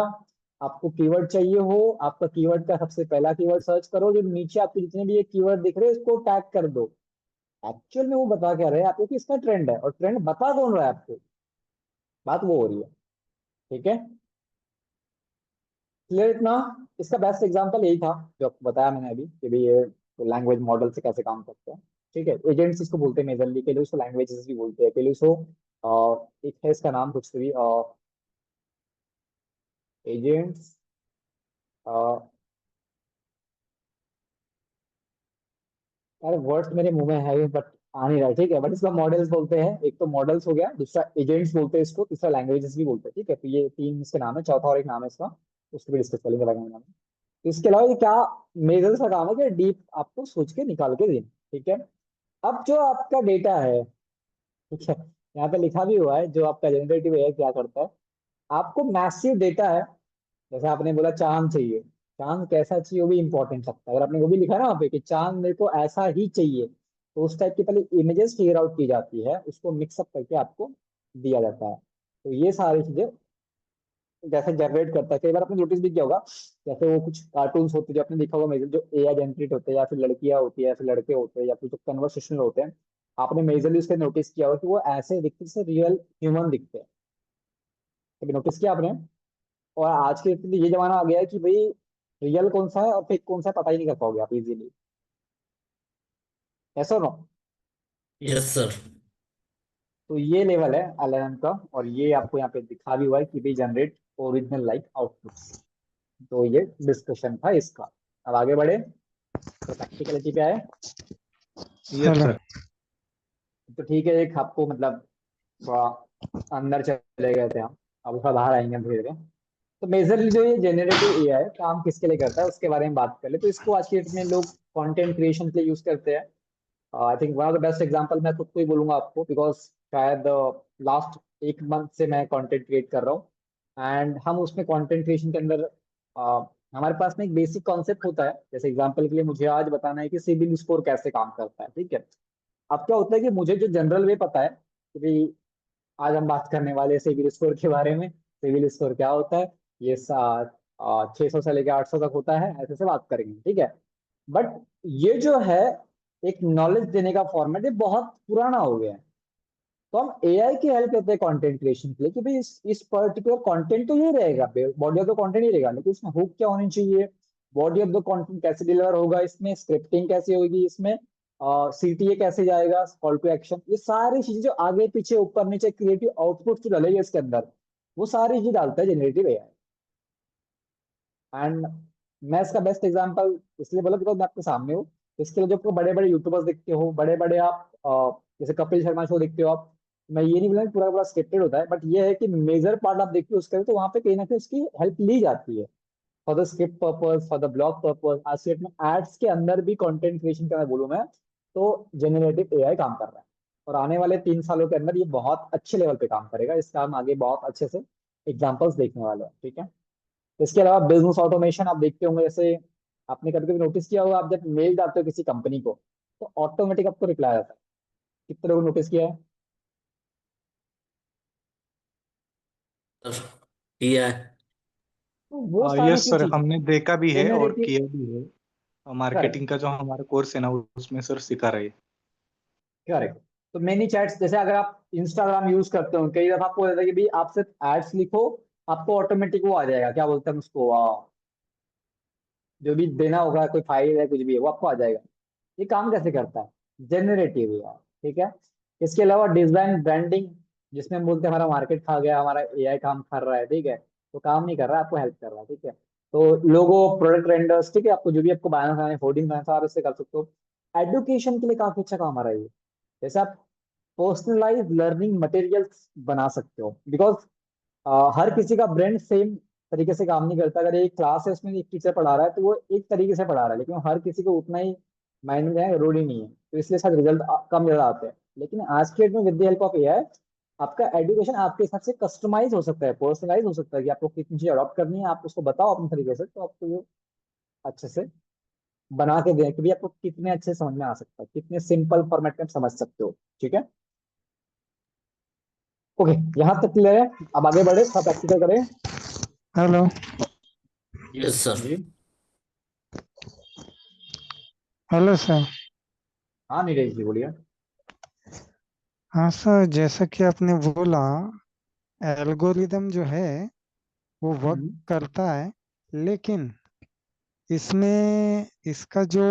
आपको कीवर्ड चाहिए हो, आपका कीवर्ड का सबसे पहला कीवर्ड सर्च करो, जो नीचे आपके जितने भी ये कीवर्ड दिख रहे हैं इसको टैग कर दो। एक्चुअल में वो बता क्या रहे हैं आपको कि इसका ट्रेंड है, और ट्रेंड बता कौन रहा है आपको, बात वो हो रही है। ठीक है, क्लियर इतना? इसका बेस्ट एग्जांपल यही था जो आपको बताया मैंने अभी, कि भाई ये लैंग्वेज मॉडल से कैसे काम करते हैं। ठीक है, एजेंट्स इसको बोलते हैं मेजरली, के लिए उसको लैंग्वेजेस भी बोलते हैं, के लिए उसको एक है इसका नाम कुछ भी, एजेंट्स, अरे वर्ड्स मेरे मुंह में है बट आ नहीं रहा है, ठीक है, बट इसका मॉडल्स बोलते हैं। एक तो मॉडल्स हो गया, दूसरा एजेंट्स बोलते हैं इसको, तीसरा लैंग्वेजेस भी बोलते हैं। ठीक है, तो ये तीन इसके नाम है, चौथा और एक नाम है इसका, उसको भी डिस्कस करेंगे बाद में। इसके अलावा ये क्या मेजर्स का काम है कि डीप आपको सोच के निकाल के देना। ठीक है, अब जो आपका डेटा है, ठीक है, यहाँ पे लिखा भी हुआ है जो आपका जनरेटिव एआई क्या करता है, आपको मैसिव डेटा है। जैसे आपने बोला चांद चाहिए, चांद कैसा चाहिए वो भी इंपॉर्टेंट लगता है। अगर आपने वो भी लिखा है ना वहाँ पे कि चांद मेरे को ऐसा ही चाहिए, तो उस टाइप की पहले इमेजेस फिगर आउट की जाती है, उसको मिक्सअप करके आपको दिया जाता है। तो ये सारी चीजें जैसे जनरेट करता है, कई बार आपने नोटिस भी किया होगा, जैसे वो कुछ कार्टून्स होते हैं जो आपने देखा होगा मेजर, जो एआई जनरेट होते हैं, या फिर लड़कियां होती है, या फिर लड़के होते हैं, या फिर जो कन्वर्सेशनल होते हैं, आपने मेजरली उसके नोटिस किया होगा कि वो ऐसे दिखते जैसे रियल ह्यूमन दिखते हैं। कभी नोटिस किया आपने? और आज के लिए ये जमाना आ गया है कि भाई रियल कौन सा है और फेक कौन सा है पता ही नहीं कर पाओगे आप इजीली, ऐसा नो? Yes sir. तो ये लेवल है एलएलएम का, और ये आपको यहाँ पे दिखा भी हुआ है कि भाई जनरेट ओरिजिनल लाइक आउटपुट्स। तो ये डिस्कशन था इसका। अब आगे बढ़े, तो प्रैक्टिकलिटी पे आए। Yes sir. तो ठीक है, एक आपको मतलब थोड़ा अंदर चले गए थे हम, अब थोड़ा बाहर आएंगे धीरे धीरे। तो मेजरली जो ये जेनरेटिव एआई काम किसके लिए करता है उसके बारे में बात कर ले, तो इसको आज की डेट में लोग कंटेंट क्रिएशन के लिए यूज करते हैं। I think one of the best example मैं खुद को ही बोलूंगा आपको, बिकॉज शायद लास्ट एक मंथ से मैं कंटेंट क्रिएट कर रहा हूँ। एंड हम उसमें कंटेंट क्रिएशन के अंदर हमारे पास में एक बेसिक कॉन्सेप्ट होता है। जैसे एग्जांपल के लिए मुझे आज बताना है कि सिबिल स्कोर कैसे काम करता है। ठीक है, अब क्या होता है कि मुझे जो जनरल वे पता है कि भाई आज हम बात करने वाले हैं सिबिल स्कोर के बारे में, सिबिल स्कोर क्या होता है, ये 600 से लेकर 800 तक होता है, ऐसे से बात करेंगे। ठीक है, बट ये जो है एक नॉलेज देने का फॉर्मेट, ये बहुत पुराना हो गया है। तो हम एआई की हेल्प लेते हैं कंटेंट क्रिएशन के लिए कि भाई इस पर्टिकुलर कंटेंट तो ये रहेगा, बॉडी ऑफ द कंटेंट ही रहेगा, लेकिन इसमें हुक क्या होनी चाहिए, बॉडी ऑफ द कंटेंट कैसे डिलीवर होगा, इसमें स्क्रिप्टिंग कैसे होगी, इसमें सीटीए कैसे जाएगा, कॉल टू एक्शन, ये सारी चीजें जो आगे पीछे ऊपर नीचे क्रिएटिव आउटपुट जो डलेगी इसके अंदर, वो सारी चीज डालता है जनरेटिव एआई। एंड मैं इसका बेस्ट एग्जांपल इसलिए बोला बिकॉज मैं आपके सामने हूँ। इसके लिए जो आपको बड़े बड़े यूट्यूबर्स देखते हो, बड़े बड़े आप जैसे कपिल शर्मा शो देखते हो आप, मैं ये नहीं बोला कि पूरा पूरा स्क्रिप्टेड होता है, बट ये है कि मेजर पार्ट आप देखते हो उसके तो वहां पे कहीं ना कहीं उसकी हेल्प ली जाती है for the script purpose, for the blog purpose. आज के डेट में एड्स के अंदर भी कंटेंट क्रिएशन का मैं बोलूँ मैं तो जनरेटिव एआई काम कर रहा है, और आने वाले 3 सालों के अंदर ये बहुत अच्छे लेवल पे काम करेगा। इसका हम आगे बहुत अच्छे से एग्जाम्पल्स देखने वाले हैं, ठीक है। इसके अलावा बिजनेस ऑटोमेशन आप देखते होंगे, जैसे आपने कभी कभी नोटिस किया होगा, आप जब मेल डालते हो किसी कंपनी को तो ऑटोमेटिक आपको रिप्लाई आता है, कितने लोगों ने नोटिस किया है? सर किया है। तो वो सारी यस की सर, चीजें हमने देखा भी है और जनरेटिव, किया भी है। मार्केटिंग का जो हमारा कोर्स है ना, उसमें सर सिखा रहे हैं। करेक्ट। तो मेनी चैट्स, जैसे अगर आप इंस्टाग्राम यूज करते हो, कई दफा आपको होता है कि भाई आप सिर्फ एड्स लिखो, आपको ऑटोमेटिक वो आ जाएगा, क्या बोलते हैं उसको, जो भी देना होगा, कोई फाइल है कुछ भी है वो आपको आ जाएगा। ये काम कैसे करता है? जनरेटिव है यार, ठीक है। इसके अलावा डिजाइन ब्रांडिंग, जिसमें हम बोलते हैं हमारा मार्केट खा गया, हमारा एआई काम कर रहा है, ठीक है, तो काम नहीं कर रहा है, आपको हेल्प कर रहा है, ठीक है। तो लोगो, प्रोडक्ट रेंडर्स, ठीक है, आपको जो भी आपको बनाना है, होर्डिंग बनाना है, आप इससे कर सकते हो। एजुकेशन के लिए काफी अच्छा काम आ रहा है ये। जैसे आप पर्सनलाइज लर्निंग मटेरियल्स बना सकते हो, बिकॉज हर किसी का ब्रेन सेम तरीके से काम नहीं करता। अगर एक क्लास है उसमें एक टीचर पढ़ा रहा है तो वो एक तरीके से पढ़ा रहा है, लेकिन हर किसी को उतना ही माइंड में जरूरी नहीं है, तो इसलिए शायद रिजल्ट कम ज्यादा आते हैं। लेकिन आज के डेट में with the help of AI आपका एजुकेशन आपके हिसाब से कस्टमाइज हो सकता है, पर्सनलाइज हो सकता है, कि आपको कितनी चीज अडॉप्ट करनी है, आप उसको बताओ अपने तरीके से, तो आपको वो अच्छे से बना के दें कि भी आपको कितने अच्छे से समझ में आ सकता है, कितने सिंपल फॉर्मेट में आप समझ सकते हो, ठीक है। ओके, यहाँ तक क्लियर है। अब आगे बढ़े, थोड़ा प्रैक्टिकल करें। हेलो। यस हाँ सर। जी। Hello sir. हाँ नीरज जी बोलिए। हाँ सर, जैसा कि आपने बोला, एल्गोरिदम जो है वो वर्क हम्म। करता है, लेकिन इसमें इसका जो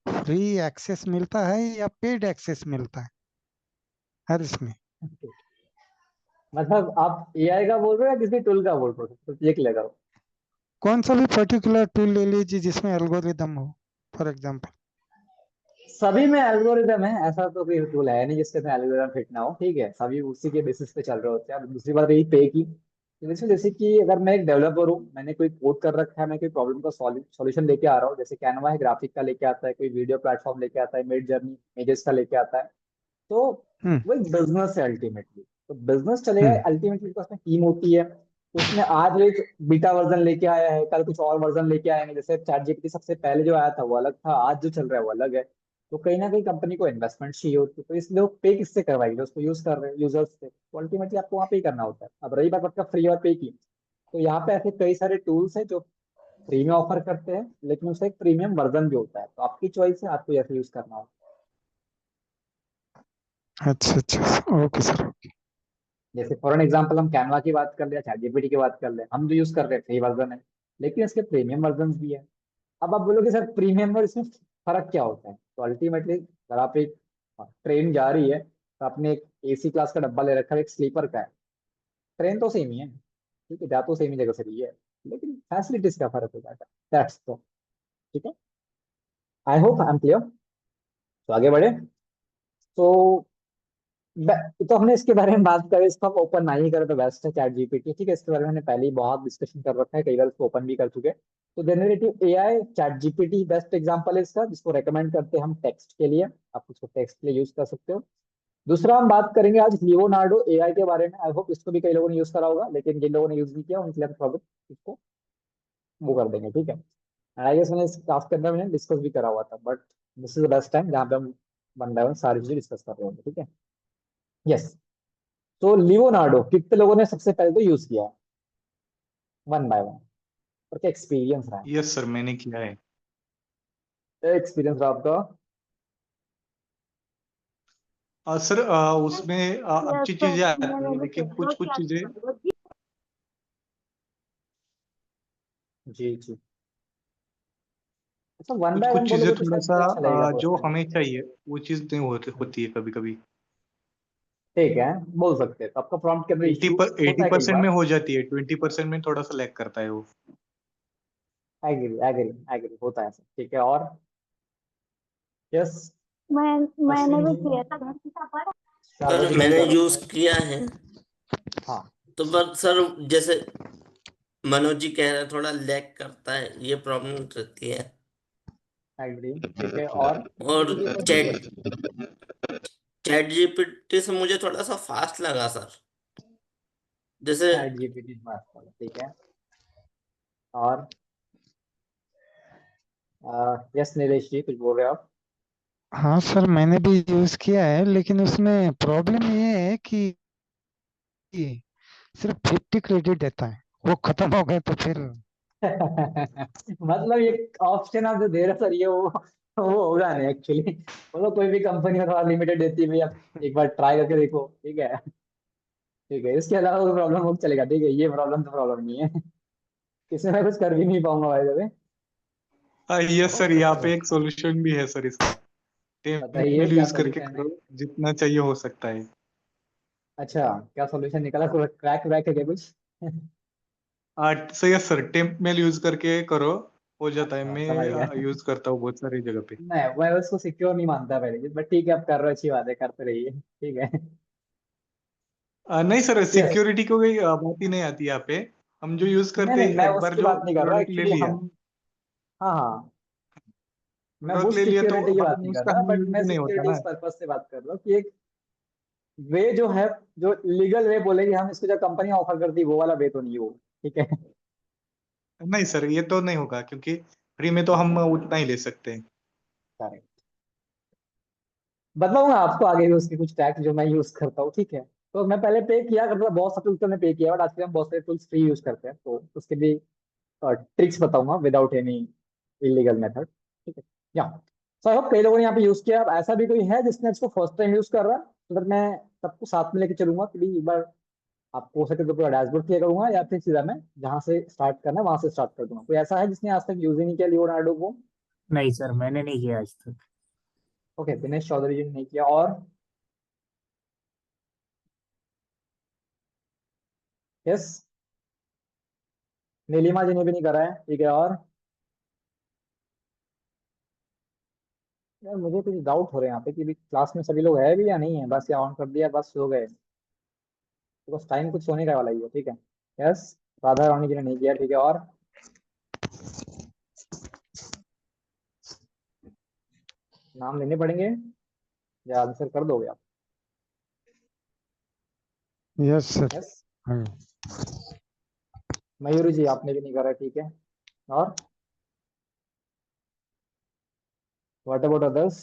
फ्री एक्सेस मिलता है या पेड एक्सेस मिलता है हर इसमें? मतलब आप एआई का बोल रहे हो या किसी टूल का बोल रहे हो, तो ये क्लियर करो। कौन सा भी पर्टिकुलर टूल ले लीजिए जिसमें एल्गोरिदम हो, फॉर एग्जांपल। सभी में एल्गोरिदम है, ऐसा तो कोई टूल है नहीं जिसके में एल्गोरिदम फिट ना हो, ठीक है, सभी उसी के बेसिस पे चल रहे होते हैं। अब दूसरी बात रही पे की, तो जैसे कि अगर मैं एक डेवलपर हूँ, मैंने कोई कोड कर रखा है, मैं कोई प्रॉब्लम का सॉल्यूशन लेके आ रहा हूँ, जैसे कैनवा है ग्राफिक का लेके आता है, कोई वीडियो प्लेटफॉर्म लेके आता है, मिड जर्नी इमेजेस का लेके आता है, तो हम्म। वो एक बिजनेस है अल्टीमेटली। तो बिजनेस चलेगा हम्म। अल्टीमेटली, तो उसमें टीम होती है, उसमें आज एक बीटा वर्जन लेके आया है, कल कुछ और वर्जन लेके आएंगे। जैसे चैट जीपीटी सबसे पहले जो आया था वो अलग था, आज जो चल रहा है वो अलग है। तो कहीं ना कहीं कंपनी को इन्वेस्टमेंट चाहिए होती है, तो इसलिए वो पे किससे करवाएगी, उसको यूज कर रहे हैं यूजर्स से, तो अल्टीमेटली आपको वहाँ पे करना होता है। अब रही बात आपका फ्री और पे की, तो यहाँ पे ऐसे कई सारे टूल्स हैं जो फ्री में ऑफर करते हैं, लेकिन उसका एक प्रीमियम वर्जन भी होता है, तो आपकी चॉइस है आपको जैसे यूज करना हो। अच्छा अच्छा, ओके सर। जैसे फॉर एन एग्जाम्पल हम कैनवा की बात कर ले, चैट जीपीटी की बात कर ले, हम जो यूज कर रहे हैं फ्री वर्जन है, लेकिन इसके प्रीमियम वर्जन भी है। अब आप बोलोगे सर प्रीमियम और इसमें फर्क क्या होता है, तो अल्टीमेटली अगर आप एक ट्रेन जा रही है, तो आपने एक एसी क्लास का डब्बा ले रखा है, एक स्लीपर का है, ट्रेन तो सेम ही है, ठीक है, जा तो सेम ही जगह से रही है, लेकिन फैसिलिटीज का फर्क हो जाता है, दैट्स तो, ठीक है। I hope I am clear. तो आगे बढ़े। तो तो हमने इसके बारे में बात करें, इसको आप ओपन ना ही करें तो बेस्ट है, चैट जीपीटी, ठीक है, इसके बारे में हमने पहले ही बहुत डिस्कशन कर रखा है, कई बार इसको ओपन भी कर चुके हैं। तो generative AI chat GPT best example है इसका, जिसको रेकमेंड करते हैं हम टेक्स्ट के लिए, आप उसको टेक्स्ट के लिए यूज कर सकते हो। दूसरा हम बात करेंगे आज लियोनार्डो एआई के बारे में। आई होप इसको भी कई लोगों ने यूज करा होगा, लेकिन जिन लोगों ने यूज नहीं किया उनके लिए हम थोड़ा बहुत इसको वो कर देंगे, ठीक है। आई गेस मैंने इस क्लास के अंदर मैंने डिस्कस भी करा हुआ था, but this is the best time जहाँ पे हम वन बाय वन सारी चीजें डिस्कस कर रहे होंगे, ठीक है। यस। तो लियोनार्डो कितने लोगों ने सबसे पहले तो यूज किया है, वन बाय वन, और क्या एक्सपीरियंस रहा यस सर, मैंने किया है। है, एक्सपीरियंस रहा आपका? सर उसमें अच्छी Yes, sir. चीजें आती मैंने है, भी लेकिन किया। कुछ कुछ चीजें जी जी। अच्छा, वन कुछ बाय कुछ वन चीजें बोलोगे तो थोड़ा शायद सा मुझे अच्छा लगेगा जो पर्सनली। हमें चाहिए वो चीज नहीं होती है कभी कभी। ठीक है, बोल सकते हैं। तो आपका प्रॉम्प्ट के अंदर एटी इश्यू होता एटी है कई परसेंट में बार। हो जाती है, 20% में थोड़ा सा लैग करता है वो। एग्री एग्री एग्री, होता है ऐसा। ठीक है, और यस, मैंने अश्विन भी जी, किया था। शारदा सर जी नहीं मैंने कर यूज रहे। किया है, हाँ, तो पर सर जैसे मनोज जी कह रहे हैं थोड़ा लैग करता है, ये प्रॉब्लम रहती है। एग्री। ठीक है, और और किसी की कोई दिक्कत? चैट चैट जीपीटी से मुझे थोड़ा सा फास्ट लगा सर, जैसे चैट जीपीटी बात करो, ठीक है। और यस, नीलेश जी कुछ बोल रहे हो आप? हाँ सर, मैंने भी यूज किया है, लेकिन उसमें प्रॉब्लम ये है कि सिर्फ 50 क्रेडिट देता है, वो खत्म हो गए तो फिर। मतलब ये ऑप्शन आप जो दे रहे हो सर, ये वो होगा नहीं एक्चुअली। मतलब कोई भी कंपनी थोड़ा लिमिटेड देती है, भैया एक बार ट्राई करके देखो, ठीक है। ठीक है, इसके अलावा कोई प्रॉब्लम हो चलेगा, ठीक है, ये प्रॉब्लम तो प्रॉब्लम नहीं है। इसमें मैं कुछ कर भी नहीं पाऊंगा भाई साहब। यस सर, यहाँ पे एक सॉल्यूशन भी है सर इसका। बताइए टेम्पमेल क्या यूज करके सोल्यूशन है? करो, जितना चाहिए हो सकता है। अच्छा, क्या सॉल्यूशन निकला? क्रैक वैक है क्या कुछ? सो यस सर, टेम्पमेल यूज करके करो, हो जाता है। अच्छा, समझ गया। मैं यूज करता हूँ बहुत सारी जगह पे। मैं उसको सिक्योर नहीं मानता पहले, बट ठीक है, आप कर रहे हो, अच्छी बात है, करते रहिए, ठीक है। नहीं सर, यस। सिक्योरिटी को कोई बात ही नहीं आती यहाँ पे। हम जो यूज नहीं करते नहीं, हैं, मैं एक बार उसकी जो बात नहीं कर रहा प्रोडक्ट ले एक्चुअली, लिया, हम। हाँ हाँ, मैं वो प्रोडक्ट ले लिया तो सिक्योरिटी की बात बाद में नहीं कर उसका रहा, हम बट मैं यूज नहीं होता सिक्योरिटी ना। इस पर्पज से बात कर रहा हूँ कि एक वे जो है, जो लीगल वे बोलेगी हम इसको, जो कंपनी ऑफर करती है वो वाला वे तो नहीं हो। ठीक है। नहीं सर, ये तो नहीं होगा, क्योंकि फ्री में तो हम उतना ही ले सकते हैं। करेक्ट। बताऊंगा आपको आगे भी उसके कुछ टैक्स जो मैं यूज करता हूँ, ठीक है। तो मैं पहले पे किया करता था, बहुत सारे टूल्स मैंने पे किया, बट आजकल हम बहुत सारे टूल्स फ्री यूज करते हैं, तो उसके भी ट्रिक्स बताऊंगा विदाउट एनी इलीगल मेथड, ठीक है। या सो आई होप कई लोगों ने यहाँ पे यूज किया। अब ऐसा भी कोई है जिसने इसको फर्स्ट टाइम यूज कर रहा है, तो फिर मैं सबको साथ में लेके चलूंगा कि भाई एक बार आपको हो सके तो पूरा डैशबोर्ड क्लियर करूंगा, या फिर सीधा मैं जहां से स्टार्ट करना है वहां से स्टार्ट कर दूंगा। कोई ऐसा है जिसने आज तक यूज ही नहीं किया लियोनार्डो को? नहीं सर, मैंने नहीं किया आज तक। ओके, दिनेश चौधरी जी ने नहीं किया, और यस, नीलिमा जी ने भी नहीं करा है, ठीक है। और यार मुझे कुछ डाउट हो रहे हैं यहाँ पे कि क्लास में सभी लोग है भी या नहीं है, बस या ऑन कर दिया बस सो गए, तो बस टाइम कुछ सोने का वाला ही है, ठीक है। यस, राधा रानी जी ने नहीं किया, ठीक है। और नाम लेने पड़ेंगे या आंसर कर दोगे आप? Yes sir. यस, हाँ। मयूरी जी आपने भी नहीं करा, ठीक है। और व्हाट अबाउट अदर्स?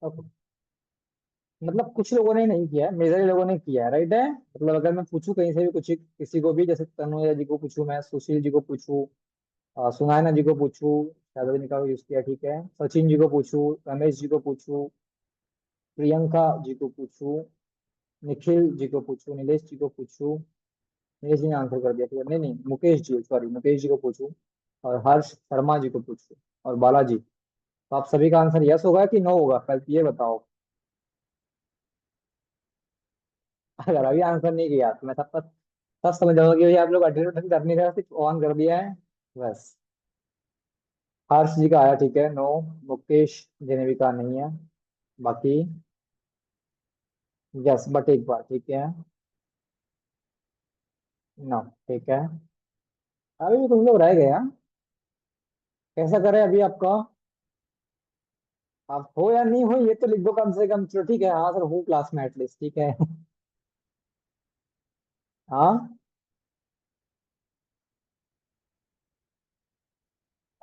ओके, मतलब कुछ लोगों ने नहीं किया है, मेजर लोगों ने किया है, राइट है। मतलब अगर मैं पूछूं कहीं से भी कुछ, किसी को भी, जैसे तनुजा जी को पूछूं, मैं सुशील जी को पूछूं, सुनैना जी को पूछूं, शायद जी का यूज किया, ठीक है, सचिन जी को पूछूं, रमेश जी को पूछूं, प्रियंका जी को पूछूं, निखिल जी को पूछूं, नीलेश जी को पूछूं, नीलेश जी ने आंसर कर दिया, ठीक है। नहीं नहीं, मुकेश जी, सॉरी, मुकेश जी को पूछूं, और हर्ष शर्मा जी को पूछूं, और बालाजी, तो आप सभी का आंसर यस होगा कि नो होगा, कल ये बताओ। अगर अभी आंसर नहीं किया तो मैं तब समझ जाऊंगा कि भाई आप लोग अटेंड कर नहीं रहे, सिर्फ ऑन कर दिया है बस। हर्ष जी का आया, ठीक है, नो। मुकेश जी ने भी कहा नहीं है। बाकी यस, बट एक बार, ठीक है, नो, ठीक है। अभी भी कुछ लोग रह गए हैं। कैसा करें अभी आपका? आप हो या नहीं हो ये तो लिख दो कम से कम, चलो ठीक है, हाँ सर हूँ क्लास में एटलीस्ट, ठीक है। हाँ,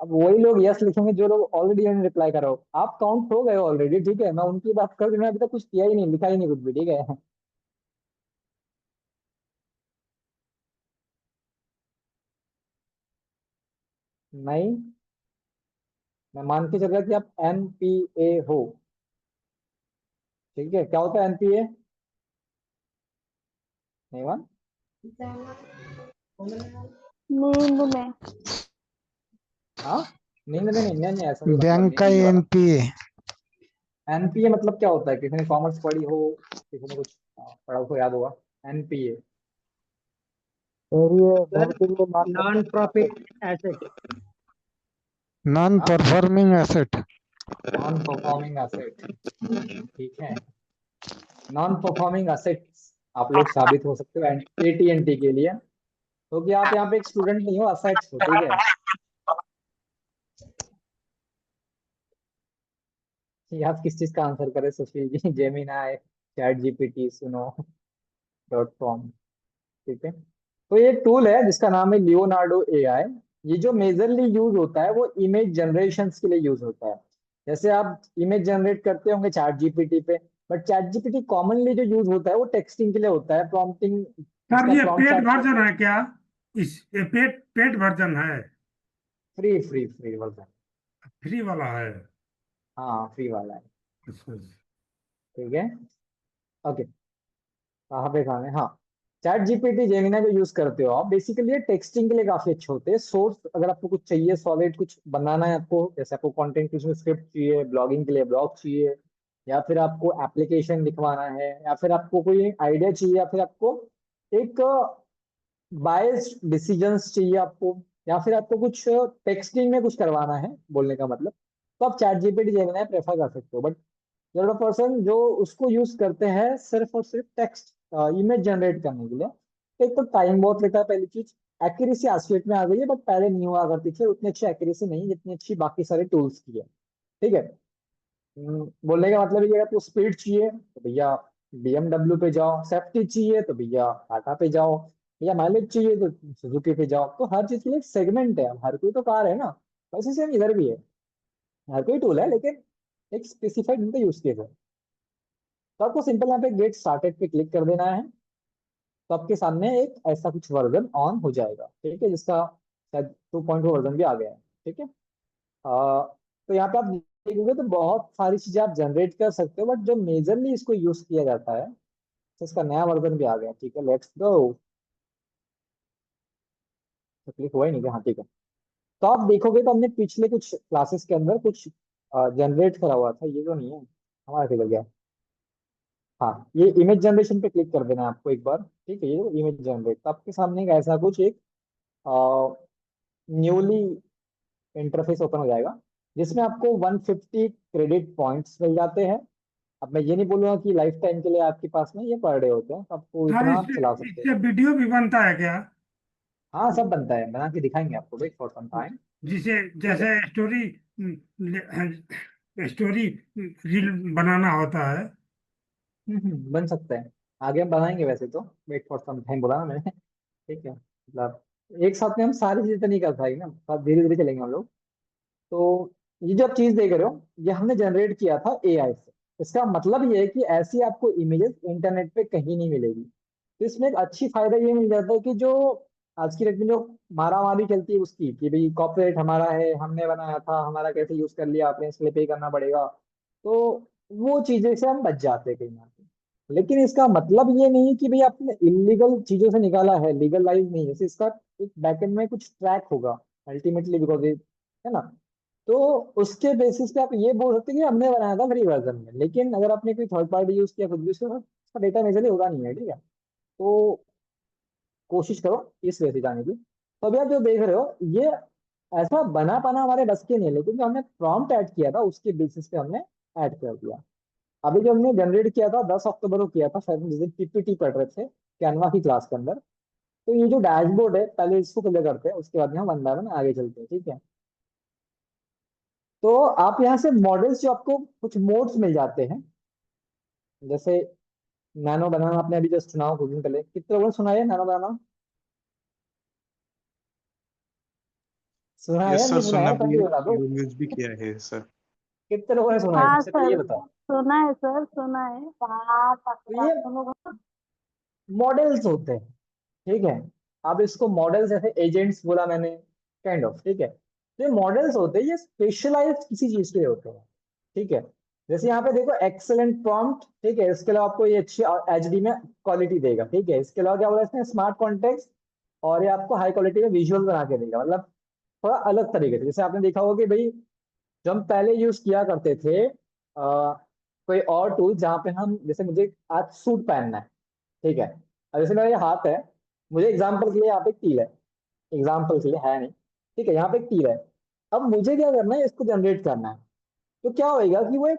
अब वही लोग यस लिखेंगे जो लोग ऑलरेडी रिप्लाई करो, आप काउंट हो गए ऑलरेडी, ठीक है। मैं उनकी बात कर रही हूँ, मैं अभी तक कुछ किया ही नहीं, लिखा ही नहीं कुछ भी, ठीक है। नहीं, मैं मान के चल रहा कि आप एनपीए हो। ठीक है, क्या होता है एनपीए? नहीं मान? नींद में। हाँ, नींद में नहीं, नहीं नहीं, ऐसा कोई मतलब बैंक नहीं का नींद वाला। एनपीए। एनपीए मतलब क्या होता है? किसी ने कॉमर्स पढ़ी हो, किसी ने कुछ पढ़ा हो, याद होगा NPA. Sir, non profit asset. Non हाँ, performing asset. Non performing asset. ठीक है, नॉन परफॉर्मिंग असेट्स आप लोग साबित हो सकते हो एटीएनटी के लिए, क्योंकि आप यहाँ पे एक स्टूडेंट नहीं हो, असेट्स हो। ठीक है, ये आप किस चीज का आंसर करें Sushil ji? Gemini, chat GPT, सुनो डॉट कॉम। ठीक है, तो ये टूल है जिसका नाम है लियोनार्डो एआई। ये जो मेजरली यूज होता है वो इमेज जनरेशन के लिए यूज होता है। जैसे आप इमेज जनरेट करते होंगे चैट जीपीटी पे, बट चैट जीपीटी कॉमनली जो यूज होता है वो टेक्सटिंग के लिए होता है, प्रॉम्प्टिंग। सर, जिसका ये प्रॉम्प्ट पेड आप वर्जन है क्या? ये पेड वर्जन है? Free free free version. Free वाला है? हाँ, फ्री वाला है। अच्छा। ठीक है, ओके, कहाँ पे खाने, हाँ। चैट जीपीटी जेमिना जो यूज करते हो आप, बेसिकली ये टेक्सटिंग के लिए काफी अच्छे होते हैं। सोर्स अगर आपको कुछ चाहिए, सॉलिड कुछ बनाना है आपको, जैसे आपको कंटेंट कुछ स्क्रिप्ट चाहिए, ब्लॉगिंग के लिए ब्लॉग चाहिए, या फिर आपको एप्लीकेशन लिखवाना है, या फिर आपको कोई आइडिया चाहिए, या फिर आपको एक बायस्ड डिसीजंस चाहिए आपको, या फिर आपको कुछ टेक्सटिंग में कुछ करवाना है, बोलने का मतलब, तो आप चैट जीपीटी जेमिना प्रेफर कर सकते हो। बट ज़्यादा पर्सन जो उसको यूज करते हैं सिर्फ और सिर्फ टेक्स्ट इमेज जनरेट करने के लिए, तो एक तो टाइम बहुत लेता है पहली चीज। एक्यूरेसी आज की डेट में आ गई है, बट पहले नहीं हुआ करती थी, उतनी अच्छी एक्यूरेसी नहीं जितनी अच्छी बाकी सारे टूल्स की है। ठीक है, बोलने का मतलब ये है, आपको स्पीड चाहिए तो भैया बीएमडब्ल्यू पे जाओ, सेफ्टी चाहिए तो भैया टाटा पे जाओ, भैया माइलेज चाहिए तो सुजुकी पे जाओ। तो हर चीज के लिए एक सेगमेंट है, हर कोई तो कार है ना, वैसे सेम इधर भी है। हर कोई टूल है लेकिन एक स्पेसिफाइड उनका यूज केस है। तो आपको सिंपल यहाँ पे गेट स्टार्टेड पे क्लिक कर देना है, तो आपके सामने एक ऐसा कुछ वर्जन ऑन हो जाएगा। ठीक है, जिसका शायद 2.0 वर्जन भी आ गया है। ठीक है, तो यहाँ पे आप देखोगे तो बहुत सारी चीजें आप जनरेट कर सकते हो, बट जो मेजरली इसको यूज किया जाता है, तो इसका नया वर्जन भी आ गया। ठीक है, लेट्स गो। तो क्लिक हुआ ही नहीं क्या? हाँ, ठीक है। तो आप देखोगे तो हमने पिछले कुछ क्लासेस के अंदर कुछ जनरेट करा हुआ था, ये तो नहीं है हमारा, किधर गया? हाँ, ये इमेज जनरेशन पे क्लिक कर देना है आपको एक बार। ठीक है, ये इमेज जनरेट, तो आपके सामने एक ऐसा कुछ एक न्यूली इंटरफेस ओपन हो जाएगा, जिसमें आपको 150 क्रेडिट पॉइंट्स मिल जाते हैं। अब मैं ये नहीं बोलूंगा कि लाइफ टाइम के लिए आपके पास में ये पर डे होते हैं, तो आपको सर, इतना आप इससे चला सकते हो। इससे वीडियो भी बनता है क्या? हाँ, सब बनता है, बना के दिखाएंगे आपको, वेट फॉर सम टाइम। जिसे ठीक है, जैसे स्टोरी रील बनाना होता है। बन सकता है, आगे हम बनाएंगे वैसे तो, वेट फॉर सम टाइम बोला ना मैंने। ठीक है, मतलब एक साथ में हम सारी चीजें तो नहीं कर पाएंगे ना, साथ धीरे धीरे चलेंगे हम लोग। तो ये जो आप चीज देख रहे हो, ये हमने जनरेट किया था एआई से। इसका मतलब ये है कि ऐसी आपको इमेजेस इंटरनेट पे कहीं नहीं मिलेगी। तो इसमें एक अच्छी फायदा ये मिल जाता है कि जो आज की डेट में जो मारामारी चलती है उसकी, कि भाई कॉपीराइट हमारा है, हमने बनाया था, हमारा कैसे यूज कर लिया आपने, इसके लिए पे करना पड़ेगा, तो वो चीजें से हम बच जाते हैं कहीं ना कहीं। लेकिन इसका मतलब ये नहीं कि भाई आपने इलीगल चीजों से निकाला है, लीगलाइज नहीं है। जैसे इसका एक बैकएंड में कुछ ट्रैक होगा अल्टीमेटली, बिकॉज है ना, तो उसके बेसिस पे आप ये बोल सकते हैं कि हमने बनाया था फ्री वर्जन में। लेकिन अगर आपने कोई थर्ड पार्टी यूज किया, कुछ भी उसका उसका डेटा मेजरली होगा नहीं है। ठीक है, तो कोशिश करो इस वे से जाने की। तो अभी आप जो देख रहे हो, ये ऐसा बना पाना हमारे बस के नहीं है, लेकिन जो हमने प्रॉम्प्ट ऐड किया था उसके बेसिस पे हमने ऐड कर दिया। अभी जो हमने जनरेट किया था 10 अक्टूबर को किया था, शायद हम जिस दिन पीपीटी पढ़ रहे थे कैनवा की क्लास के अंदर। तो ये जो डैशबोर्ड है, पहले इसको क्लियर करते हैं, उसके बाद में हम वन बाय वन आगे चलते हैं। ठीक है, तो आप यहाँ से मॉडल्स जो आपको कुछ मोड्स मिल जाते हैं, जैसे नैनो बनाना, आपने अभी जस्ट सुना कुछ दिन पहले, कितने लोगों ने सुना है नैनो बनाना? सुना है या यस सर, नहीं सुना सुनना है, भी पहले बता दो। यूज भी किया है सर। कितने लोगों ने सुना है, हाँ सबसे पहले ये सर, बताओ। सुना है सर, सुना है। तो ये मॉडल्स होते हैं। ठीक है, अब इसको मॉडल्स जैसे एजेंट्स बोला मैंने, काइंड ऑफ। ठीक है, ये मॉडल्स होते हैं, ये स्पेशलाइज्ड किसी चीज के लिए होते हैं, ठीक है। जैसे यहाँ पे देखो एक्सेलेंट प्रॉम्प्ट, ठीक है, इसके अलावा आपको ये अच्छी एचडी में क्वालिटी देगा, ठीक है। इसके अलावा क्या बोला इसने, स्मार्ट कॉन्टेक्स्ट, और ये आपको हाई क्वालिटी में विजुअल बना के देगा, मतलब थोड़ा अलग तरीके से। जैसे आपने देखा होगा कि भाई जो हम पहले यूज किया करते थे कोई और टूल, जहाँ पे हम, जैसे मुझे आज सूट पहनना है, ठीक है, अब जैसे मेरा ये हाथ है, मुझे एग्जाम्पल के लिए यहाँ पे एक तीर है, एग्जाम्पल के लिए है नहीं, ठीक है, यहाँ पे एक तीर है। अब मुझे क्या करना है, इसको जनरेट करना है। तो क्या होएगा कि वो एक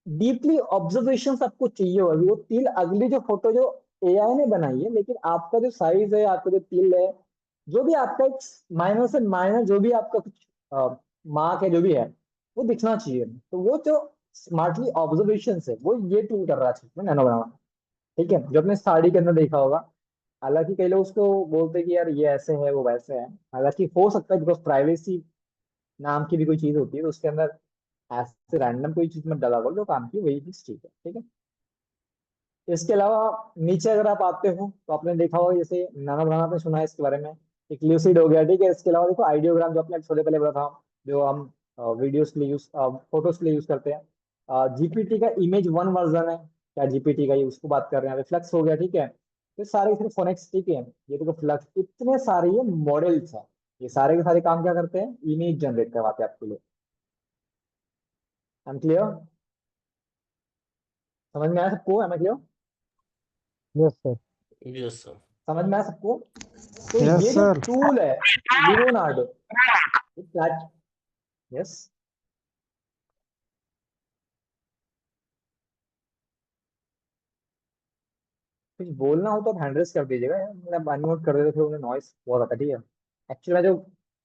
डीपली ऑब्जर्वेशन आपको चाहिए होगा कि वो तिल अगली जो फोटो जो एआई ने बनाई है, लेकिन आपका जो साइज है, आपका जो तिल है, जो भी आपका एक माइनर से माइनर जो भी आपका कुछ मार्क है जो भी है, वो दिखना चाहिए। तो वो जो स्मार्टली ऑब्जर्वेशन है वो ये टूल कर रहा है में नैनो बनाना, ठीक है, जो आपने साड़ी के अंदर देखा होगा। हालांकि कई लोग उसको बोलते हैं कि यार ये ऐसे है वो वैसे है, हालांकि हो सकता है बिकॉज प्राइवेसी नाम की भी कोई चीज होती है, तो उसके अंदर ऐसे रैंडम कोई चीज मत डाला करो, जो काम की वही चीज ठीक है, ठीक है। इसके अलावा नीचे अगर आप आते हो तो आपने देखा होगा, जैसे नाना बनाना आपने सुना है इसके बारे में, एक ल्यूसिड हो गया, ठीक है। इसके अलावा देखो आइडियोग्राम, जो आपने थोड़े पहले बोला था, जो हम वीडियोस के लिए यूज, फोटोज के लिए यूज करते हैं। जीपीटी का इमेज वन वर्जन है, क्या जीपीटी का, ये उसको बात कर रहे हैं। रिफ्लेक्स हो गया, ठीक है। ये सारे सिर्फ फोनेक्स, ठीक है, ये देखो फ्लक्स, इतने सारे ये मॉडल्स हैं, ये सारे के सारे काम क्या करते हैं, इमेज जनरेट करवाते हैं आपके लिए। आई एम क्लियर, समझ में आया सबको, am I clear, yes sir. Yes sir. समझ में आया सबको। तो यस ये जो सर। टूल है लियोनार्डो, यस, कुछ बोलना हो तो आप हैंड रेस कर दीजिएगा यार, मतलब अनम्यूट कर देते थे, उन्हें नॉइस बहुत आता है, ठीक है। एक्चुअली जो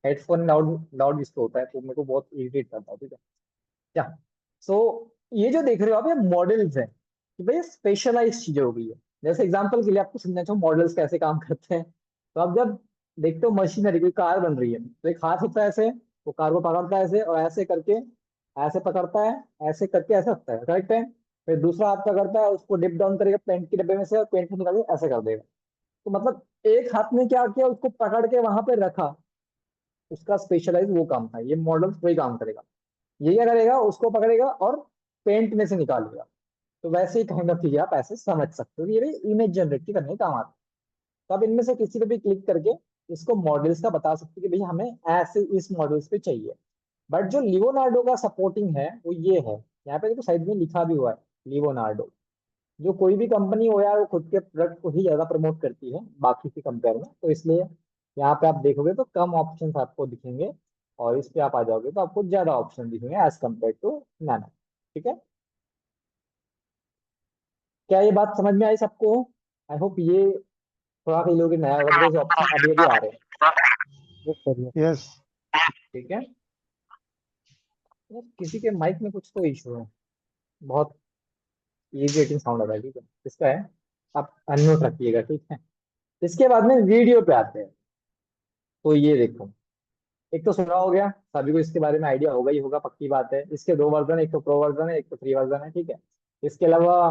हेडफोन लाउड लाउड जिसको होता है तो मेरे को बहुत इरिटेट करता है, ठीक है क्या। सो ये जो देख रहे हो आप, ये मॉडल्स है कि भाई स्पेशलाइज चीजें हो गई है। जैसे एग्जांपल के लिए आपको समझना चाहूँ मॉडल्स कैसे काम करते हैं, तो आप जब देखते हो मशीनरी, कोई कार बन रही है, तो एक हाथ होता है ऐसे, वो कार को पकड़ता है ऐसे, और ऐसे करके ऐसे पकड़ता है, ऐसे करके ऐसे रखता है, करेक्ट है। फिर दूसरा हाथ पकड़ता है, उसको डिप डाउन करेगा पेंट के डब्बे में से, और पेंट में निकाल के ऐसे कर देगा। तो मतलब एक हाथ में क्या किया, उसको पकड़ के वहां पे रखा, उसका स्पेशलाइज वो काम था। ये मॉडल वही काम करेगा, ये क्या करेगा, उसको पकड़ेगा और पेंट में से निकालेगा। तो वैसे ही काइंड ऑफ चीजें आप ऐसे समझ सकते हो, ये भी इमेज जनरेट करने का काम आता है। तो आप इनमें से किसी पे भी क्लिक करके इसको मॉडल्स का बता सकते हो कि भाई हमें ऐसे इस मॉडल्स पे चाहिए। बट जो लियोनार्डो का सपोर्टिंग है वो ये है, यहाँ पे देखो साइड में लिखा भी हुआ है लियोनार्डो। जो कोई भी कंपनी हो यार, वो खुद के प्रोडक्ट को ही ज्यादा प्रमोट करती है बाकी से कंपेयर में, तो इसलिए यहाँ पे आप देखोगे तो कम ऑप्शंस आपको दिखेंगे, और इस पे आप आ जाओगे तो आपको ज्यादा ऑप्शन दिखेंगे एज कम्पेयर टू नैनो, ठीक है। क्या ये बात समझ में आई सबको? आई होप ये थोड़ा कई लोग नया होगा, बिकॉज ऑप्शन अभी अभी आ रहे हैं, यस सर यस। यस। ठीक है। यार किसी के माइक में कुछ तो इशू है, बहुत इरिटेटिंग साउंड आ रहा है, ठीक है, इसका है, आप अनम्यूट रखिएगा, ठीक है। इसके बाद में वीडियो पे आते हैं। तो ये देखो, एक तो सुना हो गया, सभी को इसके बारे में आइडिया होगा ही होगा, पक्की बात है। इसके दो वर्जन, एक तो प्रो वर्जन है, एक तो फ्री वर्जन है, ठीक है। इसके अलावा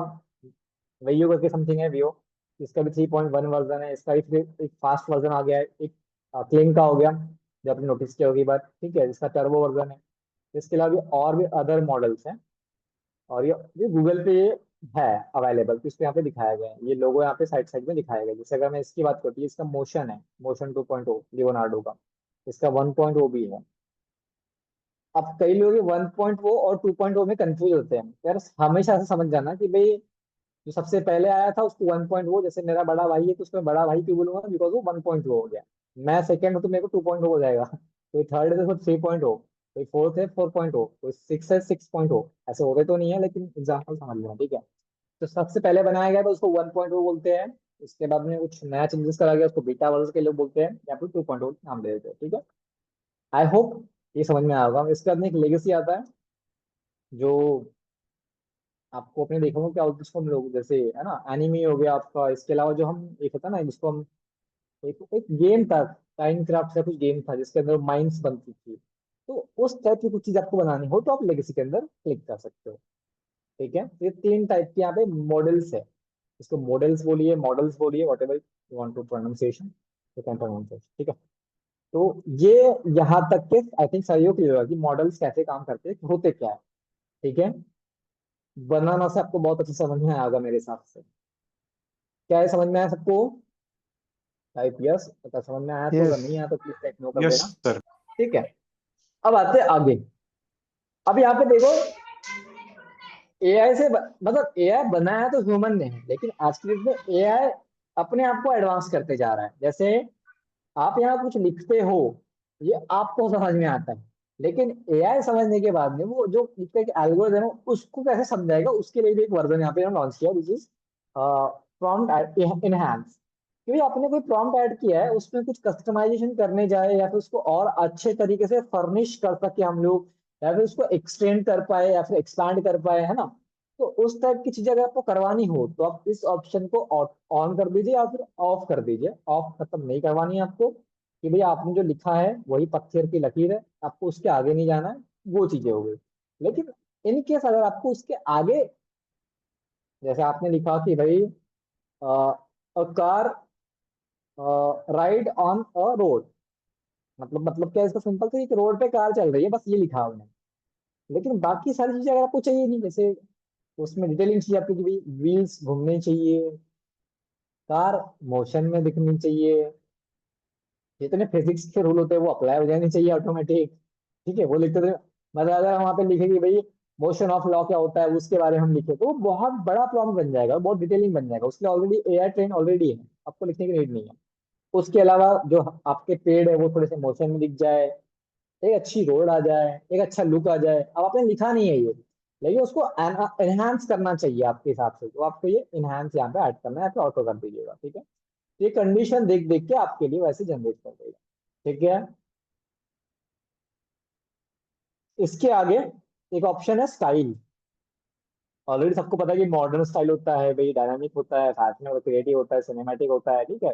वीओ करके समथिंग है वीओ, इसका भी 3.1 वर्जन है, इसका भी एक फास्ट वर्जन आ गया है, एक क्लिंग का हो गया जो आपने नोटिस किया होगी बात, ठीक है, इसका टर्बो वर्जन है। इसके अलावा भी और भी अदर मॉडल्स हैं, और ये गूगल पे है अवेलेबल, तो इसको यहाँ पे दिखाया गया है, ये लोगो यहाँ पे साइड साइड में दिखाया गया है। जैसे अगर मैं इसकी बात करती हूँ, इसका मोशन है, मोशन 2.0 लियोनार्डो का, इसका 1.0 भी है। अब कई लोग 1.0 और 2.0 में कंफ्यूज होते हैं यार, हमेशा ऐसा समझ जाना कि भाई जो सबसे पहले आया था उसको 1.0, जैसे मेरा बड़ा भाई है तो उसमें बड़ा भाई क्यों बोलूंगा, बिकॉज वो 1.0 हो गया। मैं सेकंड हूँ तो मेरे को 2.0 हो जाएगा, कोई थर्ड है तो 3.0, कोई फोर्थ है 4.0, कोई सिक्स है 6.0, ऐसे हो गए तो नहीं है, लेकिन एग्जाम्पल समझ लेना, ठीक है। तो सबसे पहले बनाया गया तो उसको 1.0 बोलते हैं, उसके बाद में कुछ नया चेंजेस करा गया, उसको बीटा वर्जन के लोग बोलते हैं, या फिर 2.0 नाम दे देते हैं, ठीक है। आई होप ये समझ में आया होगा। इसके बाद में एक लेगेसी आता है, जो आपको अपने देखा होगा क्या बोलते हैं उसको हम लोग, जैसे है ना एनिमी हो गया आपका। इसके अलावा जो हम एक होता है ना जिसको हम, एक गेम था, टाइम क्राफ्ट का कुछ गेम था जिसके अंदर माइंस बनती थी, तो उस टाइप की कुछ चीज आपको बनानी हो तो आप लेगेसी के अंदर क्लिक कर सकते हो, ठीक है। तो ये तीन टाइप के यहाँ पे मॉडल्स है, इसको मॉडल्स बोलिए, मॉडल्स बोलिए, whatever you want to pronunciation, you can pronounce, ठीक है। तो ये यहाँ तक के आई थिंक सही हो क्लियर होगा कि मॉडल्स कैसे काम करते हैं, होते क्या है। ठीक है, बनाना से आपको बहुत अच्छे समझ में आएगा मेरे हिसाब से। क्या है, समझ में आया सबको? टाइप यस अगर समझ में आया तो, अगर यस नहीं आया तो प्लीज टेक नो कर यस देना। सर। ठीक है, अब आते हैं आगे। अब यहाँ पे देखो, एआई से मतलब एआई बनाया है तो ह्यूमन ने है, लेकिन आज की डेट में एआई अपने आप को एडवांस करते जा रहा है। जैसे आप यहाँ कुछ लिखते हो, ये आपको समझ में आता है, लेकिन एआई समझने के बाद में वो जो लिखते हैं एल्गोरिथम है उसको कैसे समझाएगा, उसके लिए भी एक वर्जन यहाँ पे हम लॉन्च किया, विच इज प्रॉम्प्ट इनहैंस। क्योंकि आपने कोई प्रॉम्प्ट ऐड किया है, उसमें कुछ कस्टमाइजेशन करने जाए या फिर उसको और अच्छे तरीके से फर्निश कर सके हम लोग, या फिर उसको एक्सटेंड कर पाए या फिर एक्सपैंड कर पाए, है ना। तो उस टाइप की चीजें अगर आपको करवानी हो तो आप इस ऑप्शन को ऑन कर दीजिए या फिर ऑफ कर दीजिए। ऑफ खत्म नहीं करवानी है आपको, कि भाई आपने जो लिखा है वही पत्थर की लकीर है, आपको उसके आगे नहीं जाना है, वो चीजें हो गई। लेकिन इन केस अगर आपको उसके आगे, जैसे आपने लिखा कि भाई a car ride on a road, मतलब क्या है इसका सिंपल से, एक रोड पे कार चल रही है, बस ये लिखा है उन्होंने। लेकिन बाकी सारी चीजें अगर आपको चाहिए नहीं, जैसे उसमें डिटेलिंग चाहिए आपको कि भाई व्हील्स घूमने चाहिए, कार मोशन में दिखनी चाहिए, जितने फिजिक्स के रूल होते हैं वो अप्लाई हो जाने चाहिए ऑटोमेटिक। ठीक है, वो लिखते थे। मतलब अगर हम वहाँ पे लिखे कि भाई मोशन ऑफ लॉ क्या होता है, उसके बारे में हम लिखे, तो वो बहुत बड़ा प्रॉब्लम बन जाएगा, बहुत डिटेलिंग बन जाएगा। उसके लिए ऑलरेडी एआई ट्रेन ऑलरेडी है, आपको लिखने की नीड नहीं है। उसके अलावा जो आपके पेड़ है वो थोड़े से मोशन में दिख जाए, एक अच्छी रोड आ जाए, एक अच्छा लुक आ जाए। अब आपने लिखा नहीं है ये, लेकिन उसको एनहांस करना चाहिए आपके हिसाब से, तो आपको ये इनहांस यहाँ पे ऐड करना है, तो ऑटो कर दीजिएगा। ठीक है, ये कंडीशन देख देख के आपके लिए वैसे जनरेट कर देगा। ठीक है, इसके आगे एक ऑप्शन है स्टाइल। ऑलरेडी सबको पता है कि मॉडर्न स्टाइल होता है भाई, डायनामिक होता है, फैशन होता है, क्रिएटिव होता है, सिनेमैटिक होता है। ठीक है,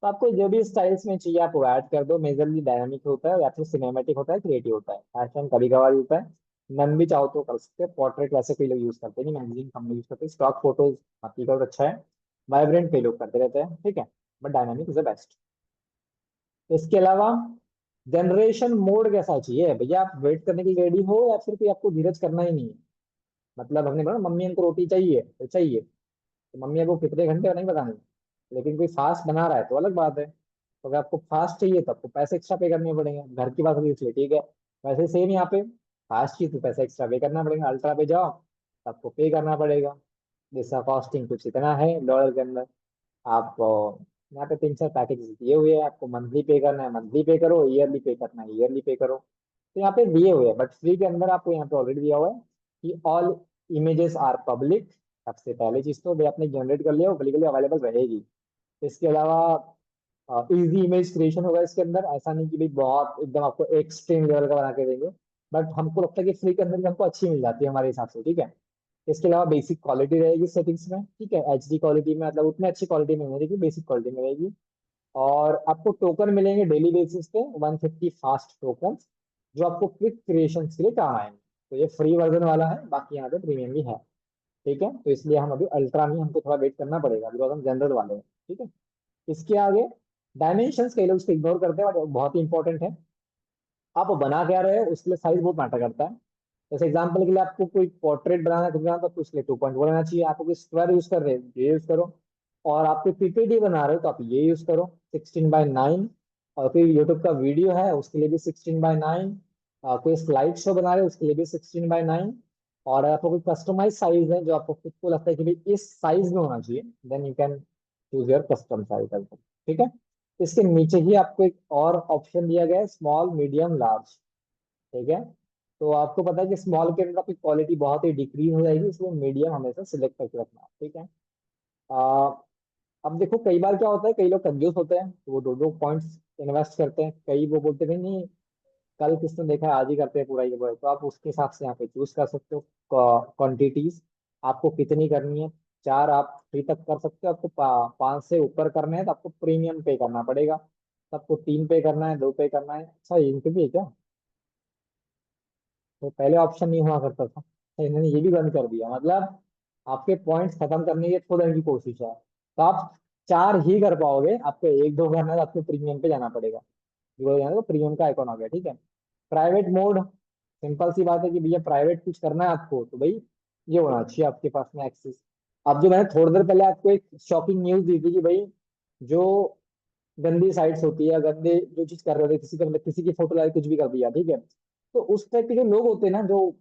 तो आपको जो भी स्टाइल्स में चाहिए आप वो ऐड कर दो। मेजरली डायनामिक होता है या फिर सिनेमैटिक होता है, क्रिएटिव होता है, फैशन कभी कभार होता है, नन भी चाहो तो कर सकते हैं। पोर्ट्रेट वैसे कई लोग यूज करते हैं, नहीं मैगजीन कम यूज करते हैं। स्टॉक फोटोज आपकी का अच्छा है, वाइब्रेंट कई लोग करते रहते हैं। ठीक है, but dynamic is the best. इसके अलावा जनरेशन मोड कैसा चाहिए भैया, आप वेट करने की रेडी हो या फिर कोई आपको धीरज करना ही नहीं है। मतलब हमने बोला मम्मी हमको रोटी चाहिए तो चाहिए, तो मम्मी को कितने घंटे का नहीं पता नहीं, लेकिन कोई फास्ट बना रहा है तो अलग बात है। तो अगर आपको फास्ट चाहिए तो आपको पैसे एक्स्ट्रा पे करने पड़ेंगे, घर की बात होगी इसलिए। ठीक है, वैसे सेम यहाँ पे फास्ट चाहिए तो पैसे एक्स्ट्रा पे करना पड़ेगा। अल्ट्रा पे जाओ तो आपको पे करना पड़ेगा। जैसा कॉस्टिंग कुछ इतना है डॉलर के अंदर। आप यहाँ पे 3 4 पैकेज दिए हुए हैं, आपको मंथली पे करना है मंथली पे करो, ईयरली पे करना है ईयरली पे करो। तो यहाँ पे दिए हुए हैं, बट फ्री के अंदर आपको यहाँ पे ऑलरेडी दिया हुआ है कि ऑल इमेजेस आर पब्लिक। सबसे पहले चीज तो भाई आपने जनरेट कर लिया, वो पब्लिकली अवेलेबल रहेगी। इसके अलावा इजी इमेज क्रिएशन होगा इसके अंदर। ऐसा नहीं कि भाई बहुत एकदम आपको एक्सट्रीम लेवल का बना के देंगे, बट हमको लगता है कि फ्री के अंदर भी हमको अच्छी मिल जाती है हमारे हिसाब से। ठीक है, इसके अलावा बेसिक क्वालिटी रहेगी सेटिंग्स में। ठीक है, एचडी क्वालिटी में, मतलब उतनी अच्छी क्वालिटी में नहीं रहेगी, बेसिक क्वालिटी में रहेगी। और आपको टोकन मिलेंगे डेली बेसिस पे 150 फास्ट टोकन, जो आपको क्विक क्रिएशन के लिए काम आएंगे। तो ये फ्री वर्जन वाला है, बाकी यहाँ पे प्रीमियम भी है। ठीक है, तो इसलिए हम अभी अल्ट्रा नहीं, हमको थोड़ा वेट करना पड़ेगा बिकॉज हम जनरल वाले हैं। ठीक है, इसके आगे डायमेंशन कई लोग इसको इग्नोर करते हैं, बट बहुत ही इंपॉर्टेंट है। आप बना क्या रहे हो उसके लिए साइज बहुत मैटर करता है। जैसे एग्जांपल के लिए आपको कोई पोर्ट्रेट बनाना है तो उसके लिए 2.1 लेना चाहिए। आपको कोई स्क्वायर यूज कर रहे हो ये यूज करो, और आप कोई पीपीटी बना रहे हो तो आप ये यूज करो 16:9। और कोई यूट्यूब का वीडियो है उसके लिए भी 16:9। कोई स्लाइड शो बना रहे हो उसके लिए भी 16:9। और अगर आपको कोई कस्टमाइज साइज है जो आपको खुद को लगता है कि भाई इस साइज में होना चाहिए, then you can choose your custom size. ठीक है, इसके नीचे ही आपको एक और ऑप्शन दिया गया है, स्मॉल मीडियम लार्ज। ठीक है, तो आपको पता है कि स्मॉल के अंदर आपकी क्वालिटी बहुत ही डिक्रीज हो जाएगी, इसलिए मीडियम हमेशा सिलेक्ट करके रखना। ठीक है, आ, अब देखो कई बार क्या होता है, कई लोग कंजूस होते हैं तो वो 2 2 पॉइंट्स इन्वेस्ट करते हैं। कई वो बोलते हैं नहीं, कल किसने देखा है आज ही करते हैं पूरा ये पूरा। तो आप उसके हिसाब से यहाँ पे चूज कर सकते हो क्वांटिटीज आपको कितनी करनी है। 4 आप फ्री तक कर सकते हो, आपको 5 से ऊपर करने हैं तो आपको प्रीमियम पे करना पड़ेगा। सबको 3 पे करना है, 2 पे करना है। अच्छा इनके भी है क्या? तो पहले ऑप्शन नहीं हुआ करता था, तो इन्होंने ये भी बंद कर दिया। मतलब आपके पॉइंट्स खत्म करने की थोड़ा इनकी कोशिश है, तो आप 4 ही कर पाओगे, आपको 1 2 करना है तो आपको प्रीमियम पे जाना पड़ेगा। तो प्रीमियम का आइकॉन आ गया, ठीक है। प्राइवेट मोड, सिंपल सी बात है कि भैया प्राइवेट कुछ करना है आपको तो भाई ये होना चाहिए आपके पास में एक्सेस। अब जो मैंने थोड़ी देर पहले आपको एक शॉकिंग न्यूज दी थी कि भाई जो गंदी साइट्स होती है, गंदे जो चीज कर रहे थे, किसी का मतलब किसी की फोटो लाई कुछ भी कर दिया, ठीक है, तो उस टाइप के जो लोग होते हैं ना, जो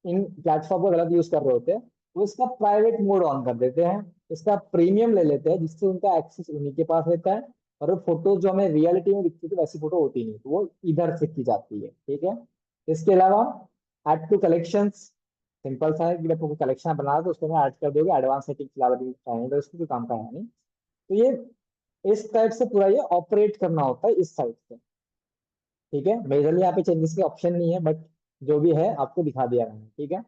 इन प्लेटफॉर्म को गलत यूज कर रहे होते हैं, वो इसका प्राइवेट मोड ऑन कर देते हैं, इसका प्रीमियम ले लेते हैं, जिससे उनका एक्सेस उन्हीं के पास रहता है। और वो फोटो जो हमें रियलिटी में दिखती थी वैसी फोटो होती नहीं, तो वो इधर से की जाती है, ठीक है। इसके अलावा ऐड टू कलेक्शंस, सिंपल सा है कि आपको कलेक्शन बना रहा है तो उसको मैं ऐड कर दोगे, एडवांस सेटिंग फिलहाल अभी चाहिए तो इसको कोई काम का है नहीं। तो ये इस टाइप से पूरा ये ऑपरेट करना होता है इस साइड से, ठीक है। मेजरली यहाँ पे चेंजेस के ऑप्शन नहीं है, बट जो भी है आपको दिखा दिया मैंने, ठीक है।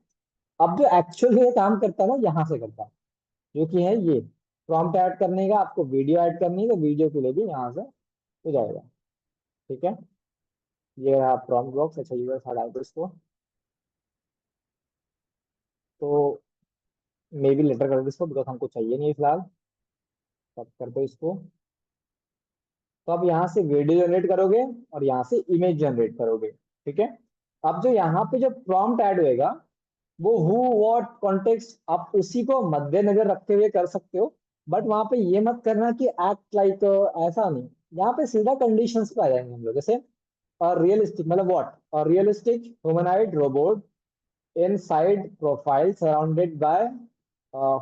अब जो एक्चुअल ये काम करता है ना, यहाँ से करता है, जो कि है ये प्रॉम्प्ट ऐड करने का। आपको वीडियो ऐड करनी है तो वीडियो के लिए भी यहाँ से हो जाएगा, ठीक है। ये रहा प्रॉम्प्ट बॉक्स। अच्छा यूजर हटा दो इसको, तो मे बी लेटर कर दो इसको, बिकॉज हमको चाहिए नहीं फिलहाल। कट कर दो इसको। तो आप यहाँ से वीडियो जनरेट करोगे और यहाँ से इमेज जनरेट करोगे, ठीक है। अब जो यहाँ पे जो प्रॉम्प्ट ऐड होएगा वो हु व्हाट कॉन्टेक्स्ट आप उसी को मद्देनजर रखते हुए कर सकते हो, बट वहां पे ये मत करना कि एक्ट लाइक ऐसा नहीं। यहाँ पे सीधा कंडीशंस पे आ जाएंगे हम लोग, जैसे रियलिस्टिक मतलब what realistic humanoid robot inside profile surrounded by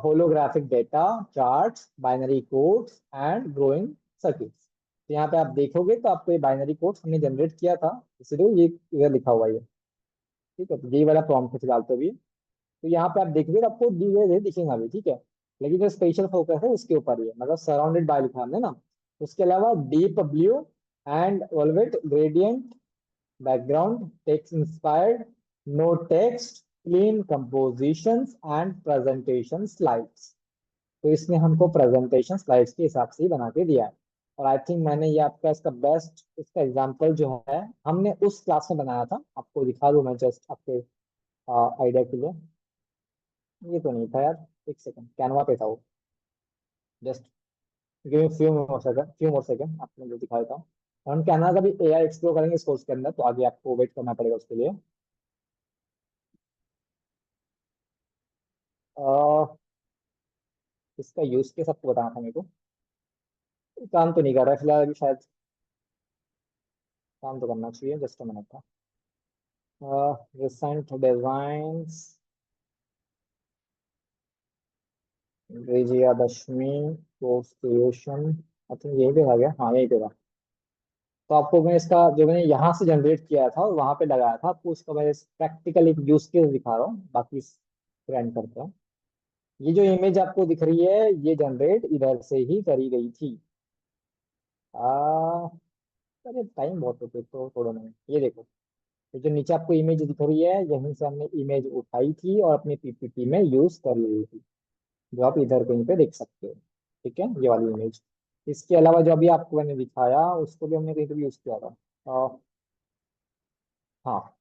holographic data, charts, binary codes and growing circuits। तो यहाँ पे आप देखोगे तो आपको ये बाइनरी कोड्स हमने जनरेट किया था, इसलिए ये इधर लिखा हुआ है ये, ठीक है। तो यही वाला प्रॉम्प्ट है फिलहाल तो भी। तो यहाँ पे आप देखोगे तो आपको धीरे दिखेगा अभी, ठीक है। लेकिन जो स्पेशल फोकस है उसके ऊपर ही है, मतलब सराउंडेड बाय लिखा हमने ना। उसके अलावा deep blue and velvet gradient background text inspired, no text, clean compositions and presentation slides. तो इसने हमको प्रेजेंटेशन स्लाइड्स के हिसाब से ही बना के दिया है। और आई थिंक मैंने ये आपका इसका बेस्ट इसका एग्जांपल जो है हमने उस क्लास में बनाया था, आपको दिखा दूं मैं जस्ट आपके आइडिया के लिए। ये तो नहीं था यार, एक सेकंड, कैनवा पे था वो। Just give me few more second आपको मैं दिखा देता हूँ। और हम कैनवा का भी एआई एक्सप्लोर करेंगे इस कोर्स के अंदर, तो आगे आपको वेट करना पड़ेगा उसके लिए। अह, इसका यूज केस आपको बताना था मेरे को। काम तो नहीं कर रहा है फिलहाल अभी शायद, काम तो करना चाहिए। जस्ट अ मिनट था। Recent designs, Vijayadashami course creation, I think यही पे आ गया, हाँ यही पे था। तो आपको मैं इसका जो मैंने यहाँ से जनरेट किया था और वहां पे लगाया था, आपको उसका मैं प्रैक्टिकल एक यूज केस दिखा रहा हूँ, बाकी ग्रैंड करते हैं। ये जो इमेज आपको दिख रही है ये जनरेट इधर से ही करी गई थी। आ अरे टाइम बहुत होते तो थोड़ा नहीं, ये देखो, ये जो नीचे आपको इमेज दिख रही है यहीं से हमने इमेज उठाई थी और अपनी पीपीटी में यूज कर ली थी, जो आप इधर कहीं पे देख सकते हो, ठीक है, ये वाली इमेज। इसके अलावा जो अभी आपको मैंने दिखाया उसको भी हमने कहीं पे यूज किया था। हाँ,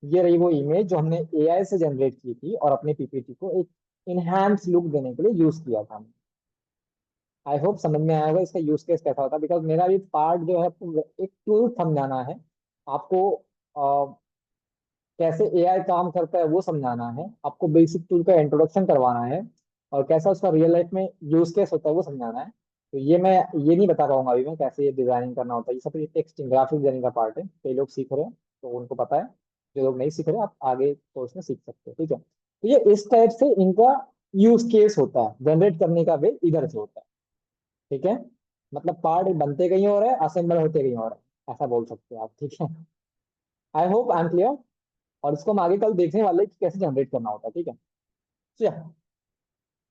ये रही वो इमेज जो हमने एआई से जनरेट की थी और अपने पीपीटी को एक इनहैंस लुक देने के लिए यूज किया था। आई होप समझ में आएगा इसका यूज केस कैसा होता है, बिकॉज मेरा भी पार्ट जो है आपको एक टूल समझाना है आपको, कैसे एआई काम करता है वो समझाना है आपको, बेसिक टूल का इंट्रोडक्शन करवाना है, और कैसा उसका रियल लाइफ में यूज केस होता है वो समझाना है। तो ये मैं ये नहीं बता पाऊंगा अभी मैं कैसे ये डिजाइनिंग करना होता है, ये सब ये टेक्स्ट ग्राफिक डिजाइनिंग का पार्ट है। कई लोग सीख रहे हैं तो उनको पता है, जो लोग नहीं सीख रहे आप आगे कोर्स में सीख सकते हो, ठीक है। तो ये इस टाइप से इनका यूज केस होता है, जनरेट करने का वे इधर से होता है, ठीक है। मतलब पार्ट बनते कहीं और है, असेंबल होते कहीं और है, ऐसा बोल सकते हो आप, ठीक है। I hope I am clear. और इसको हम आगे कल देखने वाले हैं कि कैसे जनरेट करना होता है, ठीक है। तो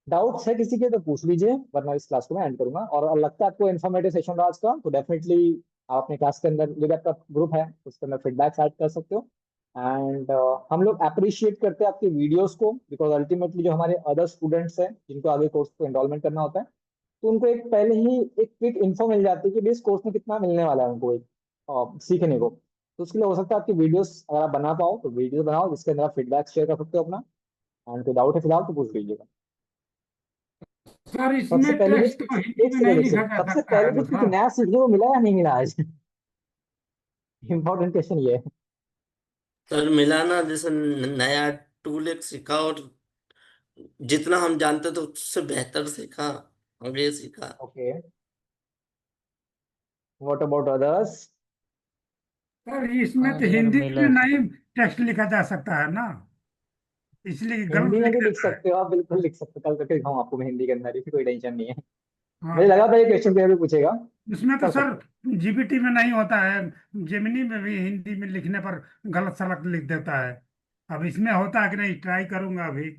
डाउट्स है किसी के तो पूछ लीजिए, वरना इस क्लास को मैं एंड करूंगा। और लगता है आपको इन्फॉर्मेटिव सेशन रहा आज का, तो डेफिनेटली आप अपने क्लास के अंदर जो भी आपका ग्रुप है उसके अंदर फीडबैक ऐड कर सकते हो। एंड हम लोग अप्रिशिएट करते हैं आपके वीडियोस को, बिकॉज अल्टीमेटली जो हमारे अदर स्टूडेंट्स हैं जिनको आगे कोर्स को एनरोलमेंट करना होता है, तो उनको एक पहले ही एक क्विक इन्फो मिल जाती है कि भाई इस कोर्स में कितना मिलने वाला है उनको एक सीखने को। तो उसके लिए हो सकता है आपकी वीडियोस अगर आप बना पाओ तो वीडियो बनाओ जिसके अंदर आप फीडबैक शेयर कर सकते हो अपना। एंड कोई डाउट है फिलहाल तो पूछ लीजिएगा। सर सबसे इसमें पहले भी टेक्स्ट तो हिंदी एक में नहीं सेकंड, एक लिखा सेकंड, जा सबसे सकता है पहले भी कुछ मतलब। नया सीखने को मिला या नहीं मिला आज? इंपॉर्टेंट क्वेश्चन ये है। सर मिला ना, जैसे नया टूल एक सीखा, और जितना हम जानते थे उससे बेहतर सीखा, आगे सीखा। Okay, what about others? Sir इसमें हाँ तो सर, हिंदी मिला में सर। नहीं टेक्स्ट लिखा जा सकता है ना, इसलिए हिंदी गलत में लिख भी लिख देता है। सकते हो आप, बिल्कुल लिख सकते हो, कल करके दिखाऊं आपको मैं हिंदी के अंदर ही, कोई टेंशन नहीं है। मुझे हाँ, लगा था ये क्वेश्चन पेपर भी पूछेगा। उसमें तो कर सर सकते हो। जीपीटी में नहीं होता है, जेमिनी में भी हिंदी में लिखने पर गलत सलत लिख देता है। अब इसमें होता है कि नहीं, ट्राई करूंगा अभी।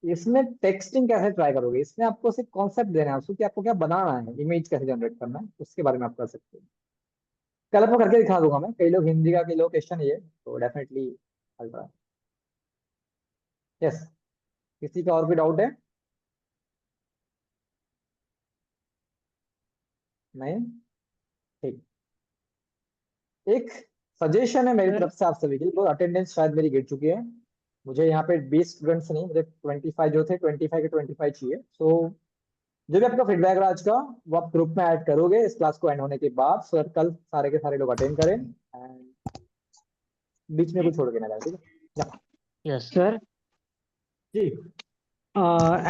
इसमें टेक्सटिंग कैसे ट्राई करोगे? इसमें आपको सिर्फ कॉन्सेप्ट देना है उसको कि आपको क्या बनाना है, इमेज कैसे जनरेट करना है, उसके बारे में आप कर सकते हो। कल आपको करके दिखा दूंगा मैं, कई लोग हिंदी का, कई लोग क्वेश्चन ये, तो डेफिनेटली अल्ट्रा। यस, किसी का और भी डाउट है? नहीं? ठीक। एक सजेशन है मेरी तरफ से आप सभी के लिए, अटेंडेंस शायद मेरी गिर चुकी है। मुझे यहाँ पे 20 स्टूडेंट्स नहीं, मुझे 25 जो थे, 25 के 25 चाहिए। सो जो भी आपका फीडबैक रहा आज का, वो आप ग्रुप में ऐड करोगे इस क्लास को एंड होने के बाद, सर कल सारे के सारे लोग अटेंड करें एंड बीच में कुछ छोड़ के ना जाए, ठीक है? यस सर जी।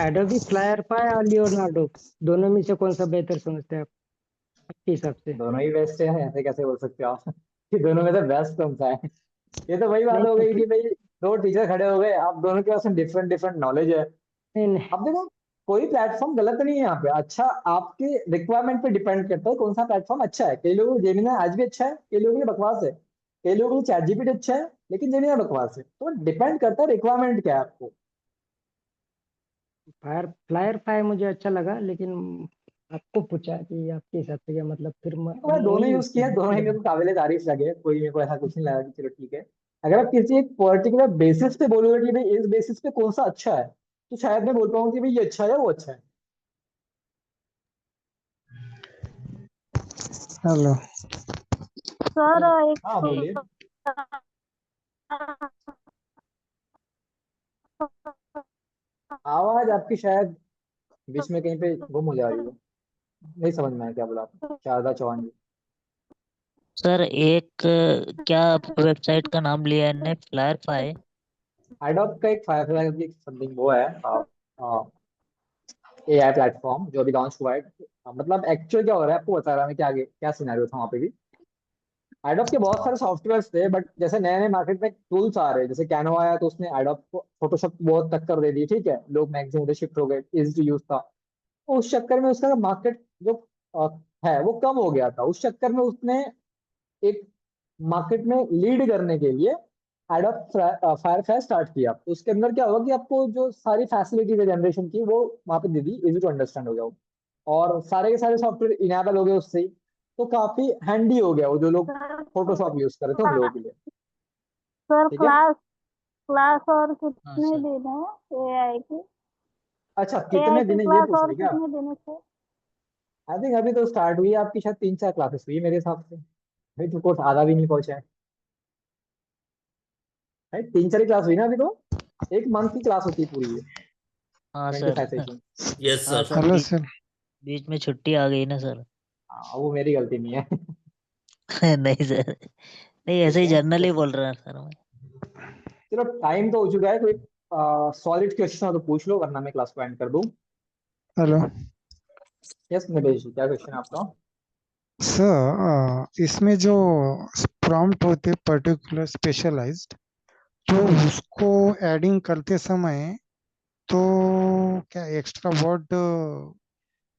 एडोबी फ्लायर पाए और लियोनार्डो, दोनों में से कौन सा बेहतर समझते हैं आप आपके हिसाब से? दोनों ही बेस्ट है, ऐसे कैसे बोल सकते हो आप कि दोनों में से बेस्ट कौन सा है? ये तो वही बात नहीं हो तो गई फिर कि भाई दो टीचर खड़े हो गए, आप दोनों के पास डिफरेंट डिफरेंट नॉलेज है। नहीं नहीं अब देखो, कोई प्लेटफॉर्म गलत नहीं है यहाँ पे, अच्छा आपके रिक्वायरमेंट पे डिपेंड करता है कौन सा प्लेटफॉर्म अच्छा है। कई लोगों को जेमिनी आज भी अच्छा है, कई लोगों के लिए बकवास है, कई लोगों को चैट जीपीटी अच्छा है, लेकिन जेमिनी बकवास है। तो डिपेंड करता है रिक्वायरमेंट क्या है आपको। फ्लायर पाए मुझे अच्छा लगा, लेकिन आपको पूछा कि आपके हिसाब से क्या मतलब, फिर तो मैं दोनों वही यूज किया, दोनों ही मेरे डिसाइड। को काबिले तारीफ लगे, कोई मेरे को ऐसा कुछ नहीं लगा कि चलो ठीक है। अगर आप किसी एक पर्टिकुलर बेसिस पे बोलोगे कि भाई इस बेसिस पे कौन सा अच्छा है, तो शायद मैं बोल पाऊँ कि भाई ये अच्छा है या वो अच्छा है। हेलो। Sir sir. एक हाँ बोलिए। आवाज आपकी शायद बीच में कहीं पे गुम हो जा रही है, नहीं समझ में आया क्या बोला आपने, शारदा चौहान जी। सर एक क्या वेबसाइट का नाम लिया है ने, फ्लायर पाई? एडोब का एक फायरफ्लाई की समथिंग वो है, एआई प्लेटफॉर्म जो अभी लॉन्च हुआ है। मतलब एक्चुअल क्या हो रहा है आपको बता रहा मैं, क्या आगे क्या सिनेरियो था वहाँ पे भी। एडोब के बहुत सारे सॉफ्टवेयर थे, बट जैसे नए नए मार्केट में टूल्स आ रहे हैं, जैसे कैनवा आया तो उसने एडोब को फोटोशॉप बहुत टक्कर दे दी, ठीक है, लोग मैक्सिमम उधर शिफ्ट हो गए, इजी टू यूज था। तो उस चक्कर में उसका मार्केट जो अ, है वो कम हो गया था। उस चक्कर में उसने एक मार्केट में लीड करने के लिए एडोब फायरफ्लाई स्टार्ट किया। तो उसके अंदर क्या होगा कि आपको जो सारी फैसिलिटीज है जनरेशन की, वो वहाँ पे दे दी, इजी टू अंडरस्टैंड हो गया वो, और सारे के सारे सॉफ्टवेयर इनेबल हो गए उससे ही। तो काफी हैंडी हो गया वो, जो लोग फोटोशॉप यूज कर रहे थे उन लोगों के लिए। सर ठीक है। क्लास क्लास और हाँ कितने सर। दिन है एआई की? अच्छा, एआई कितने की दिन है ये क्लास पूछ और रहे क्या? कितने दिन से? आई थिंक अभी तो स्टार्ट हुई है आपकी, शायद 3-4 क्लासेस हुई है मेरे हिसाब से, अभी तो कोर्स आधा भी नहीं पहुंचा है। भाई 3-4 क्लास हुई ना अभी तो, एक मंथ की क्लास होती है पूरी ये, हाँ सर। 25 सेशन। यस हाँ सर। Sir, hello sir. बीच में छुट्टी आ गई ना सर। हाँ, वो मेरी गलती नहीं है। नहीं सर, नहीं ऐसे ठीक ही है। जनरली बोल रहा सर मैं। चलो टाइम तो हो चुका है, कोई सॉलिड क्वेश्चन हो तो पूछ लो, वरना मैं क्लास को एंड कर दूं। हेलो यस नितेश जी, क्या क्वेश्चन है आपका? सर, इसमें जो प्रॉम्प्ट होते पर्टिकुलर स्पेशलाइज्ड, तो उसको एडिंग करते समय तो क्या एक्स्ट्रा वर्ड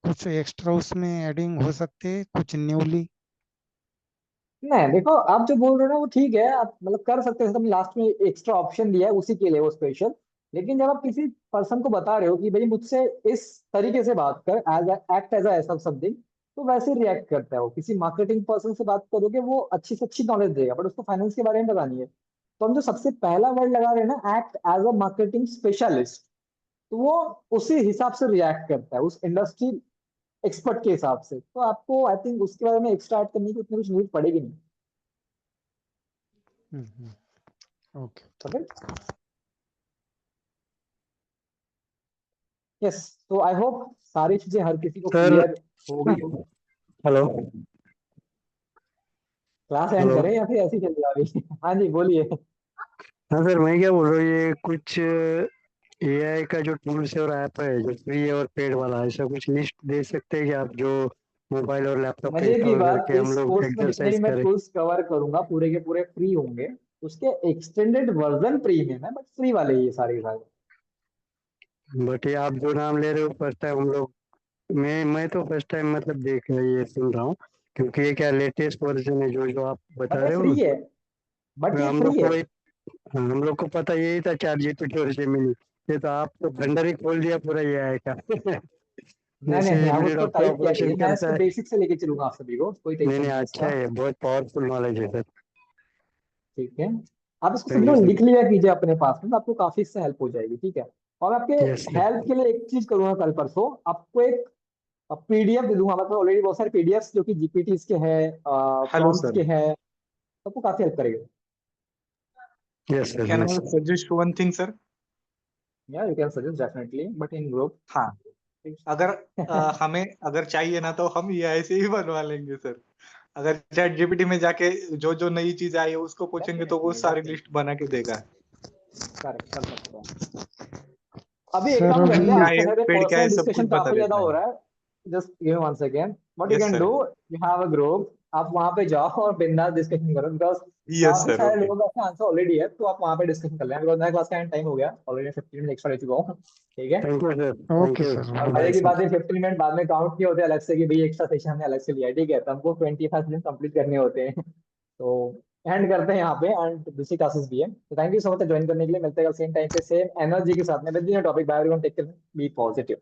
कुछ एक्स्ट्रा उसमें एडिंग हो सकते हैं, कुछ न्यूली? नहीं देखो, आप जो बोल रहे हो ना वो ठीक है, आप मतलब कर सकते हैं, लास्ट में एक्स्ट्रा ऑप्शन दिया है उसी के लिए वो स्पेशल। लेकिन जब आप किसी पर्सन को बता रहे हो कि भाई मुझसे इस तरीके से बात कर, एज एक्ट एज ऐसा समथिंग, तो वैसे रिएक्ट करता है वो। किसी मार्केटिंग पर्सन से बात करोगे, वो अच्छी से अच्छी नॉलेज देगा, बट उसको फाइनेंस के बारे में पता नहीं है। तो हम जो सबसे पहला वर्ड लगा रहे हैं ना, act as a marketing specialist, तो वो उसी हिसाब से रिएक्ट करता है, उस इंडस्ट्री एक्सपर्ट के हिसाब से। तो आपको आई थिंक उसके बारे में एक्स्ट्रा ऐड करने की उतनी कुछ नीड पड़ेगी नहीं। ओके। ओके। यस, तो आई होप सारी चीजें हर किसी को सर क्लियर हो गई होगी। Hello class and hello. करें या फिर ऐसे ही चलेगा अभी? हाँ जी बोलिए। हाँ सर, मैं क्या बोल रहा हूँ, ये कुछ एआई का जो टूल्स है और ऐप है जो फ्री है और पेड वाला, ऐसा कुछ लिस्ट दे सकते हैं कि आप, जो मोबाइल और लैपटॉप पे मजे की इंस्टॉल बात, करके हम इस लोग कोर्स में जितने भी एक्सरसाइज मैं करें। टूल्स कवर करूंगा पूरे के पूरे फ्री होंगे। उसके एक्सटेंडेड वर्जन प्रीमियम है, बट फ्री वाले ही ये सारे सारे। बट ये आप जो नाम ले रहे हो फर्स्ट टाइम हम लोग, मैं तो फर्स्ट टाइम मतलब देख ये सुन रहा हूँ, क्योंकि ये क्या लेटेस्ट वर्जन है जो जो आप बट बता ये रहे हो फ्री ना। है, बट ये हम फ्री लोग है। को हाँ, हम लोग को पता यही था चैट जीपीटी और जेमिनी। ये तो आप तो भंडार ही खोल दिया पूरा एआई का। नहीं जैसे नहीं, आप एमडी उसको डॉक्टर टाइप किया ऑपरेशन कीजिए, मैं करता इसको है। बेसिक से लेके चलूंगा आप सभी को, कोई नहीं टेंशन नहीं, नहीं है अच्छा इसका। है, बहुत पावरफुल नॉलेज है सर। ठीक है, आप इसको थैंक सभी यू को सर। लिख लिया कीजिए अपने पास में, तो आपको काफी इससे हेल्प हो जाएगी। ठीक है, और आपके यस सर। हेल्प के लिए एक चीज करूंगा, कल परसों आपको एक पीडीएफ दे दूंगा। मतलब ऑलरेडी बहुत सारे पीडीएफ जो कि जीपीटी के हैं, हेलो प्रॉम्प्ट्स सर, के हैं, आपको काफी हेल्प करेगा। Yes sir. Can yes I sir. Suggest one thing sir? Yeah you can suggest definitely, but in group. हाँ, अगर हमें अगर चाहिए ना तो हम एआई से ही बनवा लेंगे सर। अगर चैट जीपीटी में जाके जो जो नई चीज आई है उसको पूछेंगे तो वो डेफिनेटली सारी डेफिनेटली लिस्ट बना के देगा। करेक्ट, कर सकते हैं। अभी एक सर काम करते हैं, अभी आपके साथ पेड़ क्या है पर्सनल सब कुछ डिस्कशन बता काफी ज्यादा देता हो है। रहा है। Just give one second, what you yes can sir, do, okay. You have a group, आप वहां पे जाओ और बिंदास डिस्कशन करो, बिकॉज यस काफी सर, सारे ओके। लोगों का आंसर ऑलरेडी है, तो आप वहां पे डिस्कशन कर लें, बिकॉज मेरे क्लास का टाइम हो गया ऑलरेडी, 15 मिनट एक्स्ट्रा ले चुका हूँ। ठीक है, thank you sir. Thank okay you. Sir, और ओके मजे बाय की सर। बात है 15 मिनट बाद में काउंट नहीं होते अलग से कि भाई एक्स्ट्रा सेशन हमने अलग से लिया है। ठीक है, तो हमको 25 मिनट कंप्लीट करने होते हैं। तो एंड करते हैं यहाँ पे, एंड दूसरी क्लासेस भी है। तो thank you so much join करने के लिए, मिलते हैं कल सेम टाइम पे सेम एनर्जी के साथ में, with in topic bye everyone, take care, be positive.